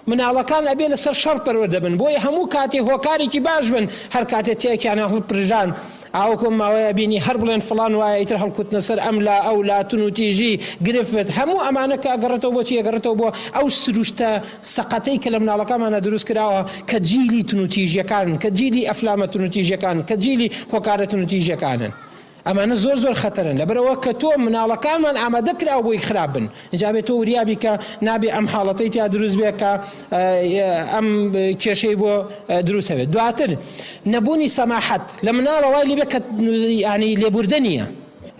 مناڵەکان ئەبێ لەسەر شەڕ پەروەردە بن بۆیە هەموو کاتێ هۆکارێکی باش بن هەر کاتێ تێکیانە هەڵپرژان ئاوکم ماوەیە بینی هەر بڵێن فڵان وایە ئیتر هەڵکوتنە سەر ئەم لا ئەو لاتون و تیژی گرفت هەموو ئەمانە کە ئەگەڕێتەوە بۆچی ئەگەڕێتەوە بۆ ئەو سروشتە سەقەتەی کە لە مناڵەکانمانە دروست کراوە کە جیلی تون و تیژیەکانن کە جیلی ئەفلامە تون و تیژیەکانن کە جیلی هۆکارە تون و تیژیەکانن ئەمانە زۆر خەتەرن لەبەرەوە کە تۆ مناڵەکانمان ئامادە کراوە بۆی خراپ بن اینجا بێت تۆ وریابی کە نابێ ئەم حاڵەتەی تیا دروست بێ کە ئەم کێشەی بۆ دروستە بێت دواتر نەبوونی سەماحەت لە مناڵە وای لێ بێ کە ینی لێبوردە نییە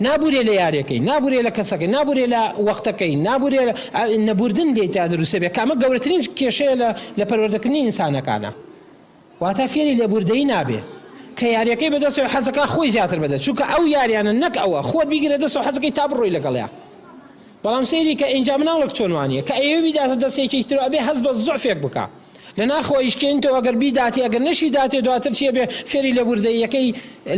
نابورێ لە یاریەکەی نابورێ لە کەسەکەی نابورێ لە وەختەکەی نابورێ نەبوردن لێ تا دروستە بێ کامە گەورەترین کێشەیە لە پەروەردەکردنی ئینسانەکانە واتە فێری لێبوردەیی نابێ کە یاریەکەی بەدەستەوە حەزەکە خۆی زیاتر بدەێت چونکە ئەو یاریانە نەک ئەوە خۆت بیگرێت دەستەوە حەزەکەی تا بڕۆی لەگەڵیا بەڵام سەیری کە ئینجا مناڵک چۆنوانیە کە ئەوێ بیداتە دەستێکی تر ئەبێ هەست بە زۆفێک بکە لە ناخۆیشکێنیتەوە ئەگەر بیداتی ئەگەر نەشی داتێ دواتر چیە بێ فێری لێبوردەیەکەی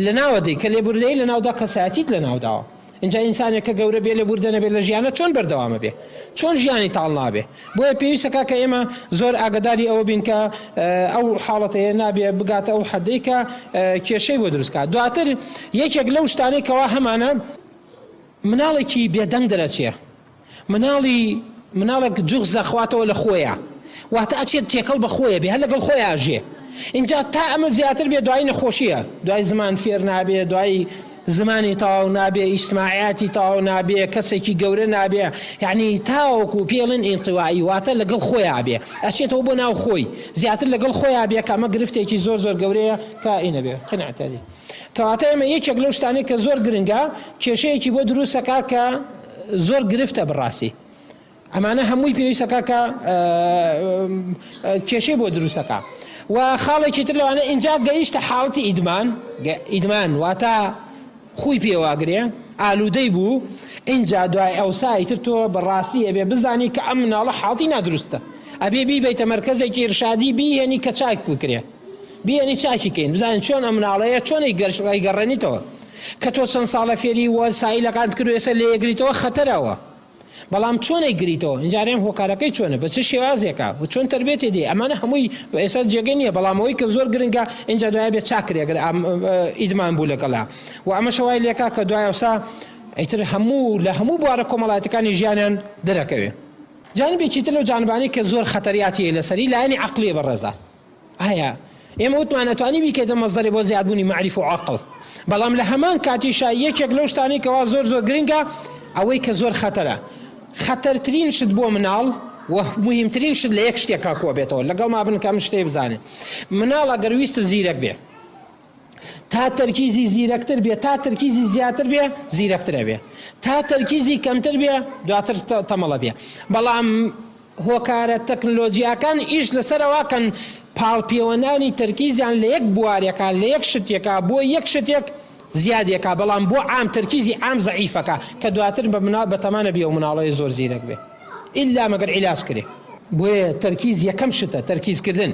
لە ناوەدەی کە لێبوردەی لە ناودا کەسایەتیت لە ناوداوە اینجا ئینسانێک کە گەورە بێ لێبوردە نەبێت لە ژیانە چۆن بەردەوامە بێ چۆن ژیانی تاڵ نابێ بۆیە پێویستەکە کە ئێمە زۆر ئاگداری ئەوە بین کە ئەو حاڵەتەیە نابێ بگاتە ئەو حەدەی کە کێشەی بۆ دروستکات دواتر یەکێک لەو شتانەی کەوا هەمانە مناڵێکی بێدەنگ دەرەچێ مناڵێک جوغ زەخواتەوە لە خۆیە واتە ئەچێت تێکەڵ بە خۆیە بێ هەر لەگەڵ خۆی ئاژێ اینجا تا ئەمە زیاتر بێ دوای نەخۆشیە دوای زمان فێر نابێ دوای زمانی تاو نابێ ئیجتماعیاتی تاو نابێ کەسێکی گەورە نابێ یعنی تاوەکو پێڵن ئینطیوایی واتە لەگەڵ خۆیان بێ ئەچێتەوە بۆ ناو خۆی زیاتر لەگەڵ خۆیان بێ کە ئەمە گرفتێکی زۆر گەورەیە کە ئینە بێ قناعەتی کەواتە ئێمە یەکێک لەو شتانەی کە زۆر گرنگە کێشەیەکی بۆ دروستەکە کە زۆر گرفتە بڕاستی ئەمانە هەمووی پێویستەکە کە کێشەی بۆ دروستەکە و خاڵێکی تر لەوانە اینجا گەیشتە حاڵەتی ئیدمان واتە خوی پێواگرێ ئالوودەی بوو اینجا دوای ئەوسای تر تۆ بەڕاستی ئەبێ بزانی کە ئەم مناڵە حاڵەتی نادروستە ئەبێ بیبیتە مەرکەزێکی ئێرشادی بیهێنی کە چاک بکرێ بیهێنی چاکیکەین بزانین چۆن ئەم مناڵەیە چۆنی گەڕێنیتەوە کە تۆ چەند ساڵە فێری وەسایلەکان کرد ێستا لێ یەگریتەوە خەتەرەوە بەڵام چۆنی گریتەوە اینجارێم هۆکارەکەی چۆنە بە چ شێوازێکە و چۆن تربێتی دی ئەمانە هەمووی ئێستا جێگە نییە بەڵام ئەوەی کە زۆر گرنگە اینجا دوای بێت چاکرێگەر ئیدمان بوو لەگەڵا و ئەمە شەوای لێکا کە دوای ئەوسا ئیتر لە هەموو بوارە کۆمەڵایەتەکانی ژیانیان دەرەکەوێ جانبێکی تر لەو جانبانەی کە زۆر خەتەریاتی لەسەری لایەنی عەقڵیە بەڕێزە ئایا ئێمە وتمان ئەتوانی بیکەیتە مەزەری بۆ زیادبوونی معریف و عەقڵ بەڵام لە هەمان کاتیشا یەکێک لەو شتانەی کەوا زۆر گرنگە ئەوەی کە زۆر خەتەرە خەتەرترین شت بۆ مناڵ و مهمترین شت لە یەک شتێکا کۆ بێتەوە لەگەڵ ما بن کە ئەم شتەی بزانێت مناڵ ئەگەر ویستە زیرەک بێ تا تەرکیزی زیرەکتر بێ تا تەرکیزی زیاتر بێ زیرەکترە بێ تا تەرکیزی کەمتر بێ دواتر تەمەڵە بێ بەڵام هۆکارە تەکنۆلۆجیاکان ئیش لەسەرەوەکەن پاڵپێوەنانی تەرکیزیان لە یەک بوارێکە لە یەک شتێکە بۆ یەک شتێک زیادێکە بەڵام بۆ عام تەرکیزی عام زەعیفەکە کە دواتر بە تەمانە بێ و مناڵەیە زۆر زیرەک بێ ئیلا مەگەر عیلاج کرێ بۆیە تەرکیز یەکەم شتە تەرکیزکردن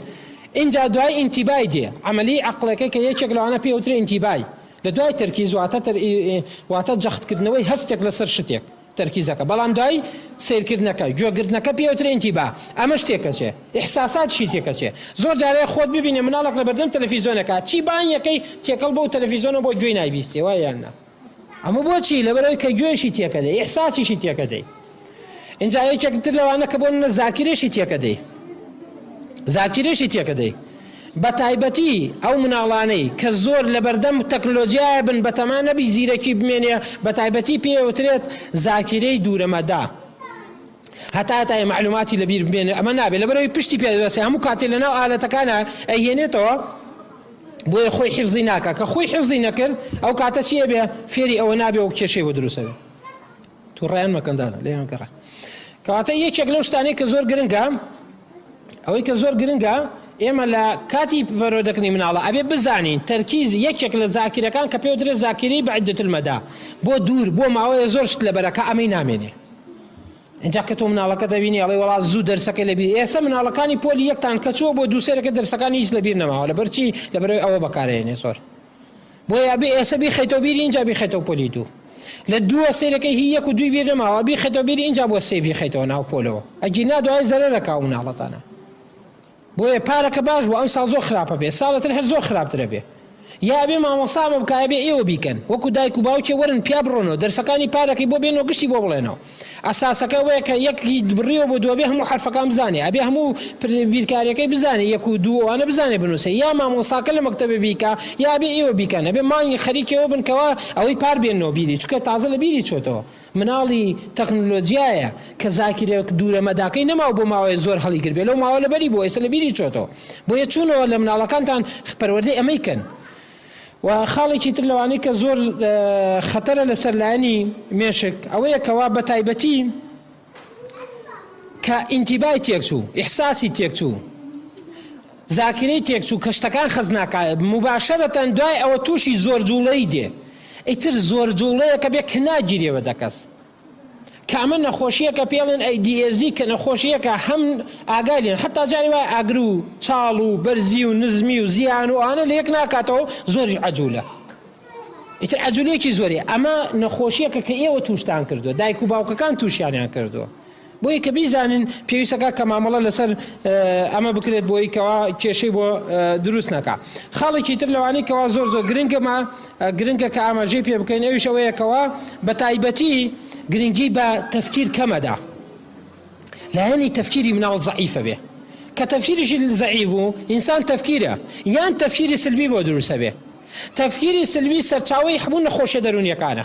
اینجا دوای ئینتیبای دێ عەمەلی عەقڵەکەی کە یەکێک لەوانە پێوترێ ئینتیبای لە دوای تەرکیز واتە جەختکردنەوەی هەستێک لەسەر شتێک تەرکیزەکە بەڵام دوای سیرکردنەکە گوێگرتنەکە پێوترێ ئینتیبا ئەمە شتێکە چێ ئیحساسات شتێکە چێ زۆر جارێ خۆت ببینێ مناڵێک لە بەردەم تەلەڤیزۆنەکە چی بانیەکەی تێکەڵ بۆ تەلەڤیزۆنە بۆ گوێی نایبیستێ وای یاننا ئەمە بۆچی لەبەرەوەی کە گوێشی تێکە دەی ئیحساسیشی تێکە دەی اینجا یەکێکتر لەوانە کە بۆ منە زاکرێشی تێکە دەی زاکرێشی تێکە دەی بە تایبەتی ئەو مناڵانەی کە زۆر لە بەردەم تەکنۆلۆجیایە بن بە تەمان نەبی زیرەکی بمێنێ بە تایبەتی پێوترێت زاکرەی دوورەمەدا هەتا معلوماتی لەبیر بمێنێ ئەمە نابێت لەبەرەوەی پشتی پێدەوەسێ هەموو کاتێ لەناو ئالەتەکانە ئەهێنێتەوە بۆیە خۆی حفزی ناکە کە خۆی حفزی نەکرد ئەو کاتە چیە بێ فێری ئەوە نابێ و کێشەی بۆ دروستە بێ تووڕیان مەکەندانە لێیان گەڕا کەواتە یەکێک لەو شتانەی کە زۆر گرنگە ئەوەی کە زۆر گرنگە ئێمە لە کاتی بەرۆدەکردنی مناڵە ئەبێ بزانین تەرکیز یەکێک لە زاکیرەکان کە پێ درێت زاکیری بەعدەت المەدا بۆ دوور بۆ ماوەیە زۆر شت لە بەرەکە ئەمەی نامێنێ اینجا کە تۆ مناڵەکە دەبینی ئەڵێ وەڵات زوو دەرسەکە لەبیر ئێستا مناڵەکانی پۆلی یەکتان کە چووە بۆ دووسێرەکە دەرسەکانی هیچ لەبیر نەماوە لەبەرچی لەبەرەوەی ئەوە بەکارهێنێ زۆر بۆیە ئەبێ ئێستا بیخەیتەوە بیری اینجا بیخەیتەوە پۆلی دوو لە دووە سێرەکەی هی یەک و دوی بیر نەماوە بیخەیتەوە بیری اینجا بۆ سێ بیخەیتەوە ناو پۆلەوە ئەجینا دوای زەرەرەکە ئەو مناڵەتانە بۆیە پارەکە باش بوو ئەم ساڵ زۆر خراپە بێ ساڵەتر هەر زۆر خراپترە بێ یا بێ مامۆسامە بکایە بێ ئێوە بیکەن وەکو دایک و باوکێ وەرن پیا بڕۆنەوە دەرسەکانی پارەکەی بۆ بێنەوە گشتی بۆ بڵێنەوە ئەساسەکە وەیە کە یەکی بڕیەوە بۆ دووە بێ هەموو حرفەکان بزانێ ئەبێ هەموو بیرکاریەکەی بزانێ یەک و دوو ئەوانە بزانێ بنووسێ یا مامۆساکە لە مەکتەبە بیکە یا بێ ئێوە بیکەن ئەبێ مانگی خەریکەوە بنکەوە ئەوەی پار بێنەوە بیری چونکە تازە لە بیری چۆتەوە مناڵی تەکنۆلۆجیایە کە زاکیرێک دوورە مەداکەی نەماوە بۆ ماوەیە زۆر هەڵی گربێ لەو ماوە لەبەری بۆ ئێستا لە بیری چۆتەوە بۆیە چوونەوە لە مناڵەکانتان پەروەردەی ئەمەی کەن و خاڵێکی تر لەوانەی کە زۆر خەتەرە لەسەر لایەنی مێشک ئەوەیە کەوا بە تایبەتی کە ئینتیبای تێکچوو ئیحساسی تێکچوو زاکیرەی تێکچوو کە شتەکان خەزناکە مباشەرەتەن دوای ئەوە تووشی زۆر جوڵەی دێ ئیتر زۆر جوڵەیە کە بێ کناگیرێەوە دەکەس کە ئەمە نەخۆشیەکە پێڵێن ADHD کە نەخۆشیەکە هەم ئاگالێن حتا جاری وای ئاگر و چاڵ و بەرزی و نزمی و زیان و ئانە لە یەک ناکاتەوە زۆری عەجوولە ئیتر عەجوولەیەکی زۆری ئەمە نەخۆشیەکە کە ئێوە تووشتان کردووە دایک و باوکەکان تووشیانیان کردووە بۆیە کە بیزانن پێویستەکە کە مامەڵە لەسەر ئەمە بکرێت بۆی کەوا کێشەی بۆ دروست نەکا خاڵێکی تر لەوانەی کەوا زۆر زۆر گرنگە کە ئاماژەی پێ بکەین ئەویش ئەوەیە کەوا بە تایبەتی گرنگی بە تەفکیر کەمەدا لایەنی تەفکیری مناڵ زەعیفە بێ کە تەفکیریشی زەعیف بوو ئینسان تەفکیرە یان تەفکیری سلبی بۆ دروستە بێ تەفکیری سلبی سەرچاوەی هەموو نەخۆشیە دەرونیەکانە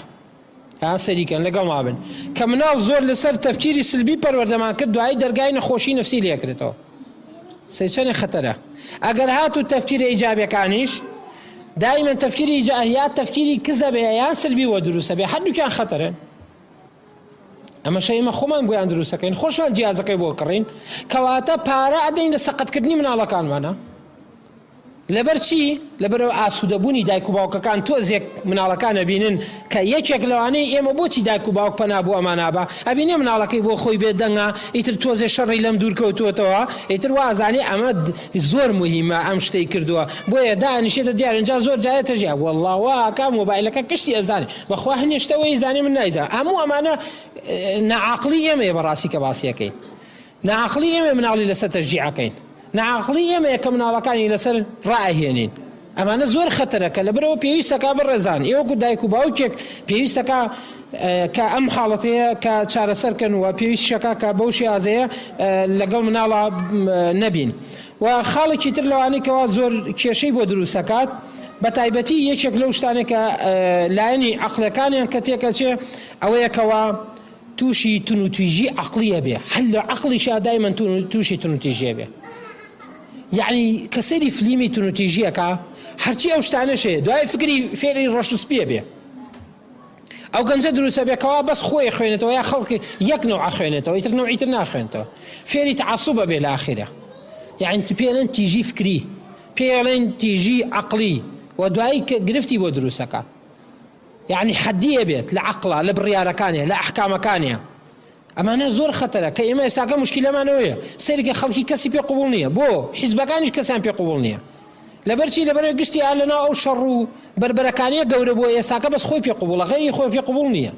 یا سەریکەن لەگەڵ مابن کە مناڵ زۆر لەسەر تەفکیری سلبی پەروەردەمان کرد دوایی دەرگای نەخۆشی نەفسی لێکرێتەوە سەیچەنێ خەتەرە ئەگەر هاتوو تەفکیرە ئیجابیەکانیش دائما تەفکیری یا تەفکیری کزە بێ یان سلبی وە دروستە بێ هەردووکیان خەتەرن ئەمە شەیمە خۆمان بۆیان دروستەکەین خۆشمان جیازەکەی بۆ کڕین کەواتە پارە ئەدەین لە سەقەتکردنی مناڵەکانمانە لەبەر چی لەبەرەوە ئاسوودەبوونی دایک و باوکەکان تۆزێک مناڵەکانە بینن کە یەکێک لەوانەی ئێمە بۆچی دایک و باوک پەنا بۆ ئەمانابە ئەبینێ مناڵەکەی بۆ خۆی بێ دەنگە ئیتر تۆزێ شەڕی لەم دوور کەوتووەتەوە ئیتر وازانێ ئەمە زۆر مهمە ئەم شتەی کردووە بۆیە دانیشێتە دیار اینجا زۆر جایەتە ژیا وەڵڵا وا کام مۆبایلەکە کشتی ئەزانێ بەخوا هەنێ شتەوەی زانێ من نایزانم هەموو ئەمانە نەعاقلی ئێمەیە بەڕاستی کە باسیەکەین نەعاقلی ئێمە مناڵی لەسەر تەشجیعەکەین نەعاقلی ئێمەیە کە مناڵەکانی لەسەر ڕائەهێنین ئەمانە زۆر خەتەرە کە لەبەرەوە پێویستەکە بڕێزان ئێوەکو دایک و باوکێک پێویستەکە کە ئەم حاڵەتەیە کە چارەسەرکەنەوە پێویستەکە کە بەو شێوازەیە لەگەڵ مناڵە نەبین و خاڵێکی تر لەوانەی کەوا زۆر کێشەی بۆ دروستەکات بە تایبەتی یەکێک لەو شتانێک کە لایەنی عەقلەکانیان کە تێکەچێ ئەوەیە کەوا تووشی تونوتیژی عەقلیە بێ هەر لە عەقلیشا دایمەن تووشی تونوتیژیە بێ یعنی کە سەیری فلیمی تونوتیژیەکە هەرچی ئەو شتانەشەیە دوای فکری فێری ڕەشوسپیە بێ ئەو گەنجە دروستە بێکەوە بەس خۆی خوێنێتەوە یا خەڵکی یەک نەوع خوێنێتەوە ئیتر نەوعی تر ناخوێنێتەوە فێری تعەسوبە بێ لە ئاخیرە یعنی پێڵێن تیژی فکری پێڵێن تیژی عەقلی و دوایی گرفتی بۆ دروستەکات یعنی حەدیە بێت لە عەقڵە لە بڕیارەکانیە لە ئەحکامەکانیە ئەمانە زۆر خەتەرە کە ئێمە ئێساکە موشکیلەمانەوەیە سەرێکی خەڵکی کەسی پێ قبوڵ نییە بۆ حیزبەکانیش کەسیان پێ قبوڵ نییە لەبەرچی لەبەرەوەی گشتی لەناو ئەو شەڕ و بربەرەکانیە گەورە بۆ ئێساکە بەس خۆی پێ قبوڵە غەیری خۆی پێ قبوڵ نییە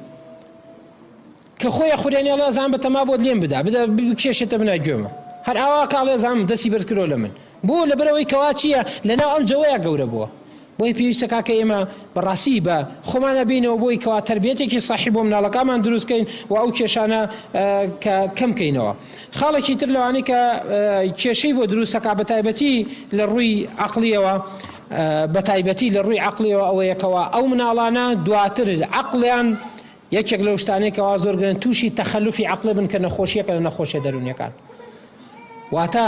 کە خۆی خوێنی ئەڵێ ئەزان بەتەما بۆت لێم بدا بکێشێتە بنای گوێمە هەر ئاوا کاڵێ ئەزانم دەستی بەرز کردۆ لە من بۆ لەبەرەوەی کەوا چییە لەناو ئەم جەوەیە گەورە بووە بۆی پێویستەکە کە ئێمە بەڕاستی بە خۆمانە بینەوە بۆی کەوا تەربیەتێکی صاحی بۆ مناڵەکانمان دروستکەین و ئەو کێشانە کەم کەینەوە خاڵێکی تر لەوانەی کە کێشەی بۆ دروستەکە بە تایبەتی لە ڕووی عەقلیەوە بە تایبەتی لە ڕووی عەقلیەوە ئەوەیەکەوە ئەو مناڵانە دواتر عەقلیان یەکێک لەو شتانەی کەوا زۆر گرن تووشی تەخەلوفی عەقڵ بن کە نەخۆشیەکە لە نەخۆشیە دەرونیەکان واتە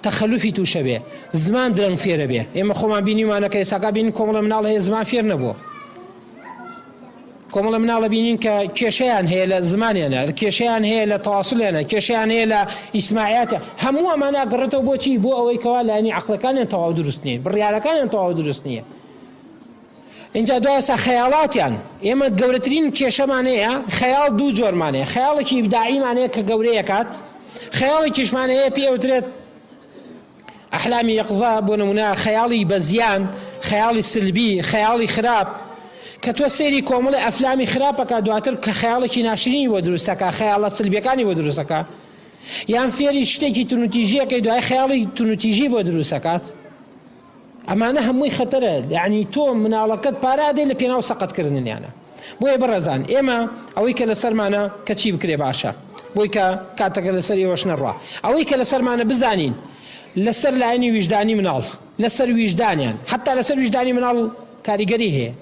تەخەلوفی تووشە بێ زمان درەنگ فێرە بێ ئێمە خۆمان بینیمانە کە ئێساکە بینین کۆمەڵە مناڵ هەیە زمان فێر نەبووە کۆمەڵە مناڵە بینین کە کێشەیان هەیە لە زمانیانە کێشەیان هەیە لە تەواصلێنە کێشەیان هەیە لە ئیجتیماعیاتە هەموو ئەمانە گەڕێتەوە بۆچی بۆ ئەوەی کەوا لایەنی عەقڵەکانیان تەواو دروست نییە بڕیارەکانیان تەواو دروست نییە اینجا دوایسا خەیاڵاتیان ئێمە گەورەترین کێشەمان هەیە خەیاڵ دوو جۆرمان هەیە خەیاڵێکی ئیبداعیمان هەیە کە گەورەیەکات خەیاڵێکیشمان هەیە پێوترێت ئەحلامی یەقظە بۆ نمونە خەیاڵی بەزیان خەیاڵی سلبی خەیاڵی خراپ کە تۆ سێری کۆمەڵی ئەفلامی خراپەکە دواتر کە خەیاڵێکی ناشرینی بۆ دروستەکە خەیاڵە سلبیەکانی بۆ دروستەکە یان فێری شتێکی تونوتیژیەکەی دوای خەیاڵی تونوتیژی بۆ دروستەکات ئەمانە هەمووی خەتەرە یعنی تۆ مناڵەکەت پارادێ لە پێناو سەقەتکردنیانە بۆیە بەڕێزان ئێمە ئەوەی کە لەسەرمانە کە چی بکرێ باشە بۆی کە کاتەکە لەسەر ئێوەش نەڕوا ئەوەی کە لەسەرمانە بزانین لەسەر لایەنی ویژدانی مناڵ لەسەر ویژدانیان حتا لەسەر ویژدانی مناڵ کاریگەری هەیە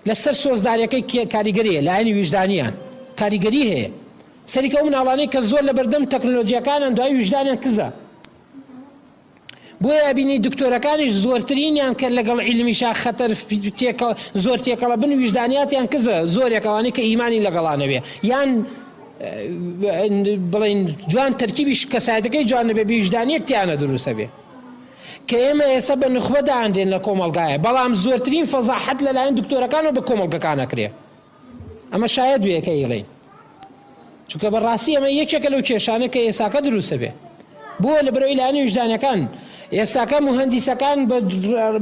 لەسەر سۆزداریەکەی کاریگەری هەیە لایەنی ویژدانیان کاریگەری هەیە سەریکە ئەو مناڵانەی کە زۆر لە بەردەم تەکنۆلۆجیەکانن دوای ویژدانیان کزە بۆیە بینی دکتۆرەکانیش زۆرترینیان کە لەگەڵ عیلمیشا خەتەر زۆر تێکەڵە بن ویژدانیاتیان کزە زۆرێکەوانی کە ئیمانی لەگەڵانە بێ یان بڵین جوان تەرکیبیش کەسایەتەکەی جوان نەبێ ویژدانیەک تیانە دروستە بێ کە ئێمە ئێستا بە نخبەدا ئاندێن لە کۆمەڵگایە بەڵام زۆرترین فەزاحەت لەلایەن دکتۆرەکانەوە بە کۆمەڵگەکانە کرێ ئەمە شایەت وەیەکە ئیڵێن چونکە بەڕاستی ئەمە یەکێکە لەو کێشانە کە ئێساکە دروستە بێ بۆ لە بەرەوەی لایەنی ویژدانەکان ئێستاکە مهندیسەکان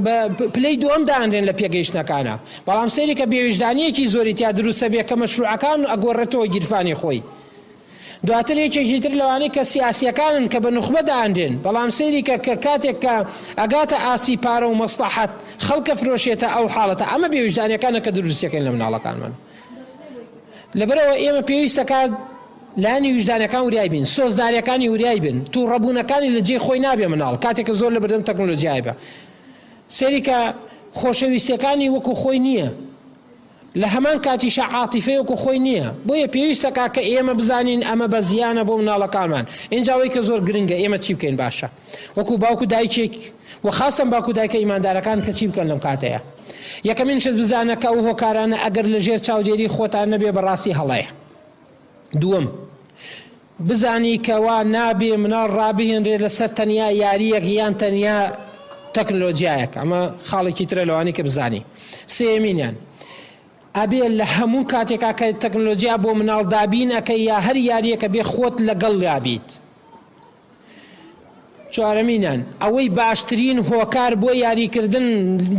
بە پلەی دووەم داهێنرێن لە پێگەیشتنەکانە بەڵام سەیری کە بێویژدانیەکی زۆری تیا دروستە بێ کە مەشروعەکان ئەگۆڕێتەوە گیرفانی خۆی دواتر یەکێکی تر لەوانەی کە سیاسیەکانن کە بە نخبە داهێنرێن بەڵام سەیری کە کاتێک کە ئەگاتە ئاسی پارە و مەسلحەت خەڵکە فرۆشێتە ئەو حاڵەتە ئەمە بێویژدانیەکانە کە دروستەکەن لە مناڵەکانمان لەبەرەوە ئێمە پێویستەکە لایەنی ویژدانەکان وریای بین سۆزداریەکانی وریای بن توو ڕەبوونەکانی لە جێ خۆی نابێ مناڵ کاتێککە زۆر لە بەردەم تەکنۆلۆژیای بە سەری کە خۆشەویستەکانی وەکو خۆی نییە لە هەمان کاتیشە عاتیفەی وەکو خۆی نییە بۆیە پێویستەکە کە ئێمە بزانین ئەمە بە زیانە بۆ مناڵەکانمان اینجاوەی کە زۆر گرنگە ئێمە چی بکەین باشە وەکو باوکو دایکێک و خاصم باوکو دایکە ئیماندارەکان کە چی بکەن لەم کاتەیە یەکەمین شت بزانە کە ئەو هۆکارانە ئەگەر لەژێر چاودێری خۆتان نەبێ بەڕاستی هەڵەیە دووەم بزانی کەوا نابێ مناڵ ڕابهێنرێت لەسەر تەنیا یاریەک یان تەنیا تەکنۆلۆجیایەک ئەمە خاڵێکی ترە لەوانی کە بزانی سێمینیان ئەبێ لە هەموو کاتێکا کە تەکنۆلۆجیا بۆ مناڵ دابین ئەکە یا هەر یاریەکە بێ خۆت لەگەڵ یابیت چوارەمینان ئەوەی باشترین هۆکار بۆ یاریکردن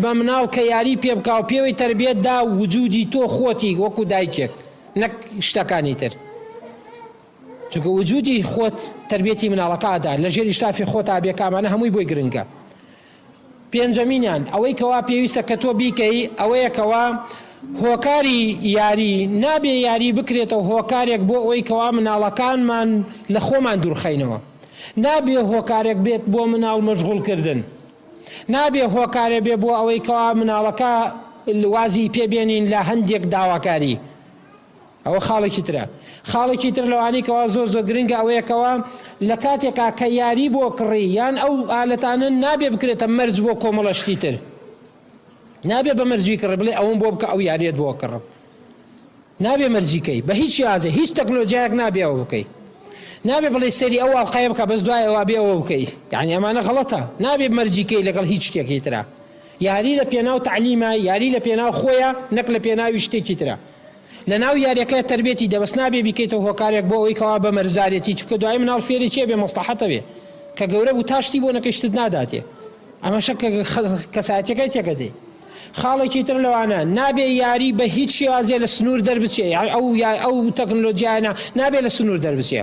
بە مناڵ کە یاری پێ بکاو پێوەی تەربیەتدا وجودی تۆ خۆتی وەکو دایکێک نەک شتەکانی تر چونکە وجودی خۆت تربیەتی مناڵەکەدا لە ژێری شتافی خۆتا بێ کامانە هەمووی بۆی گرنگە پێنجەمینیان ئەوەی کەوا پێویستە کە تۆ بیکەی ئەوەیە کەوا هۆکاری یاری نابێ یاری بکرێتەوە هۆکارێک بۆ ئەوەی کەوا مناڵەکانمان لە خۆمان دوورخەینەوە نابێ هۆکارێک بێت بۆ مناڵ مەشغوڵکردن نابێ هۆکارێک بێ بۆ ئەوەی کەوا مناڵەکە وازی پێبێنین لە هەندێک داواکاری ئەوە خاڵێکی ترە خاڵێکی تر لەوانی کەوا زۆر زۆر گرنگە ئەوەیەکەوە لە کاتێکا کە یاری بۆ کڕی یان ئەو ئالەتانە نابێ بکرێتە مەرج بۆ کۆمەڵەشتی تر نابێ بە مەرجی کڕ بڵێ ئەوم بۆ بکە ئەو یاریت بۆ کڕم نابێ مەرجیکەی بە هیچ یازێ هیچ تەکنۆلۆژیایەک نابێ ئەوە بکەی نابێ بڵێ سەری ئەو ئاڵقەیە بکە بەس دوای ئەوە بێ ئەوە بکەی یعنی ئەمانە غەڵەتە نابێ مەرجیکەی لەگەڵ هیچ شتێکی ترە یاری لە پێناو تعلیمە یاری لە پێناو خۆیە نەک لە پێناوی شتێکی ترە لە ناو یاریەکە تربێتی دەبەست نابێ بیکەیتەوە هۆکارێک بۆ ئەوەی کەوا بە مەرزارێتی چونکە دوای مناڵ فێری چێ بێ مەسلحەتە بێ کە گەورە بوو تاشتی بۆ نەکەشتت ناداتێ ئەمە شەک کەسایەتەکەی تێکە دێ خاڵێکی تر لەوانە نابێ یاری بە هیچ شێوازێ لە سنوور دەربچێ ئەو تەکنۆلۆژیانە نابێ لە سنوور دەربچێ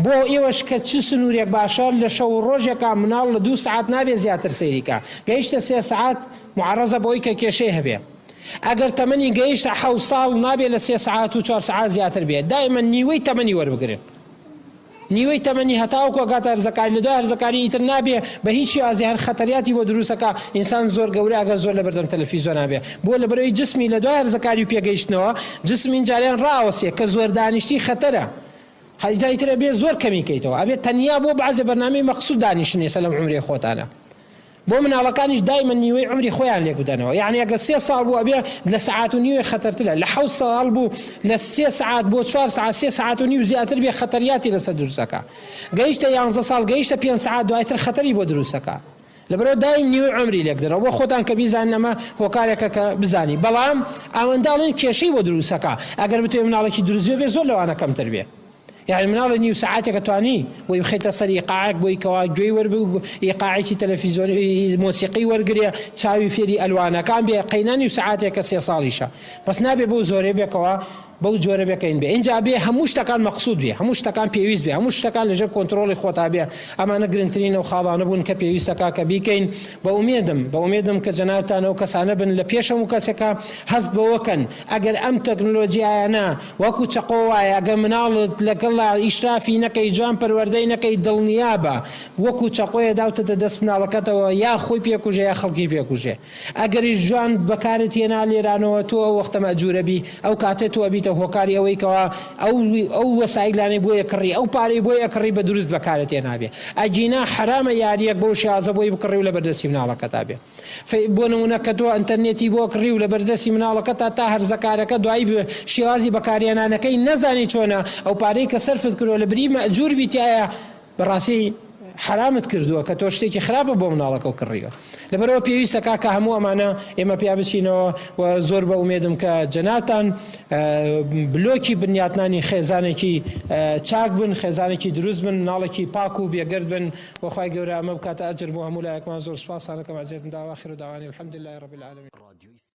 بۆ ئێوەش کە چ سنوورێک باشە لە شەو ڕۆژێکا مناڵ لە 2 ساعت نابێ زیاتر سەیریکە گەیشتە 3 ساعت معرەزە بۆی کە کێشەی هەبێ ئەگەر تەمەنی گەیشتە 7 ساڵ نابێ لە 3 ساعت و 4 ساعت زیاتر بێت دائما نیوەی تەمەنی وەربگرن نیوەی تەمەنی هەتاوکو ئەگاتە هەرزەکاری لە دوای هەرزەکاری ئیتر نابێ بە هیچ شێوازێ هەر خەتەریاتی بۆ دروستەکە ئینسان زۆر گەورە ئەگەر زۆر لە بەردەم تەلەڤیزیۆن نابێ بۆ لە بەرەوەی جسمی لە دوای هەرزەکاری و پێگەیشتنەوە جسم اینجاریان ڕاوەسێ کە زۆر دانیشتی خەتەرە جای تر بێ زۆر کەمی کەیتەوە ئەبێت تەنیا بۆ بەعزە بەرنامەی مەخسوود دانیشتنی سەر لەم عمرێ خۆتانە بۆ مناڵەکانیش دایمەن نیوەی عمری خۆیان لێک بدەنەوە یعنی ئەگە 3 ساڵ بوو ئەبێ لە سەعات و نیوێ خەتەرترە لە 7 ساڵ بوو لە 3 ساعات بۆ 4 ساعات 3 ساعات و نیو زیاتر بێ خەتەریاتی لەسەر دروستەکە گەیشتە 11 ساڵ گەیشتە 5 ساعات دوایتر خەتەری بۆ دروستەکە لەبەرەوە دایم نیوەی عمری لێک دەنەوە بۆ خۆتان کە بیزانن ئەمە هۆکارێکە کە بزانی بەڵام ئەوەنداڵن کێشەی بۆ دروستەکە ئەگەر بتوێ مناڵێکی دروست بێ زۆر لەوانە کەمتر بێ يعني مناڵ نیو ساعاتێکە توانی بۆی بخیتە سەر ئیقاعێک بۆی کەوا گوێی وەربوو ئیقاعێکی تەلەڤیزیۆنی مۆسیقی وەرگرێ چاوی فێری ئەلوانەکان بێ قەینە نیو ساعاتێکە 3 ساڵیشە بەس نابێ بۆ زۆرێ بێکەوە بەو جۆرە بێکەین بێ اینجا بێ هەموو شتەکان مەقسوود بێ هەموو شتەکان پێویست بێ هەموو شتەکان لەژێر کۆنتڕۆڵی خۆتا بێ ئەمانە گرنگترینە و خاڵانە بوون کە پێویستەکە کە بیکەین بە ئومێدم کە جەنابتانەوە کەسانە بن لە پێش هەموو کەسێکە هەست بەوەکەن ئەگەر ئەم تەکنۆلۆژیایانە وەکو چەقۆ وایە ئەگەر مناڵت لەگەڵ ئیشرافی نەکەی جوان پەروەردەی نەکەی دڵنیابە وەکو چەقۆیە داوتەتە دەست مناڵەکەتەوە یا خۆی پێکوژێ یا خەڵکی پێکوژێ ئەگەریش جوان بەکارت هێنا لێرانەوە تۆ وەختە مەجوورە بی ئەو کاتێ تۆ بیتە هۆکاری ئەوەی ئەو وەسایلانەی بۆ یەکڕی ئەو پارەی بۆ یەکڕی بە دروست بەکارت هێنابێ ئەجینا حرامە یاریەک بەو شێوازە بۆی بکڕی و لە بەردەستی مناڵەکەتا بێ بۆ نمونە کە تۆ ئینتەرنێتی بۆ کڕی و لە بەردەستی مناڵەکەتا تا هەرزەکارەکە دوایی شێوازی بەکارهێنانەکەی نەزانی چۆنە ئەو پارەی کە سەرفت کردووە لە بری مەئجور بیتایە بەڕاستی حرامت کردووە کە تۆ شتێکی خراپە بۆ مناڵەکە و کڕیوە لەبەرەوە پێویستە کاکە هەموو ئەمانە ئێمە پیا بچینەوە و زۆر بە ئومێدم کە جەنابتان بلۆکی بنیاتنانی خێزانێکی چاک بن خێزانێکی دروست بن مناڵێکی پاک و بێگرد بن وەخوای گەورە ئەمە بکاتە ئەجر بۆ هەموو لایەکمان زۆر سوپاس سانەکەم عەزیزم داوا ئاخر و داوانی الحەمدولیلای رەبی العالەمین.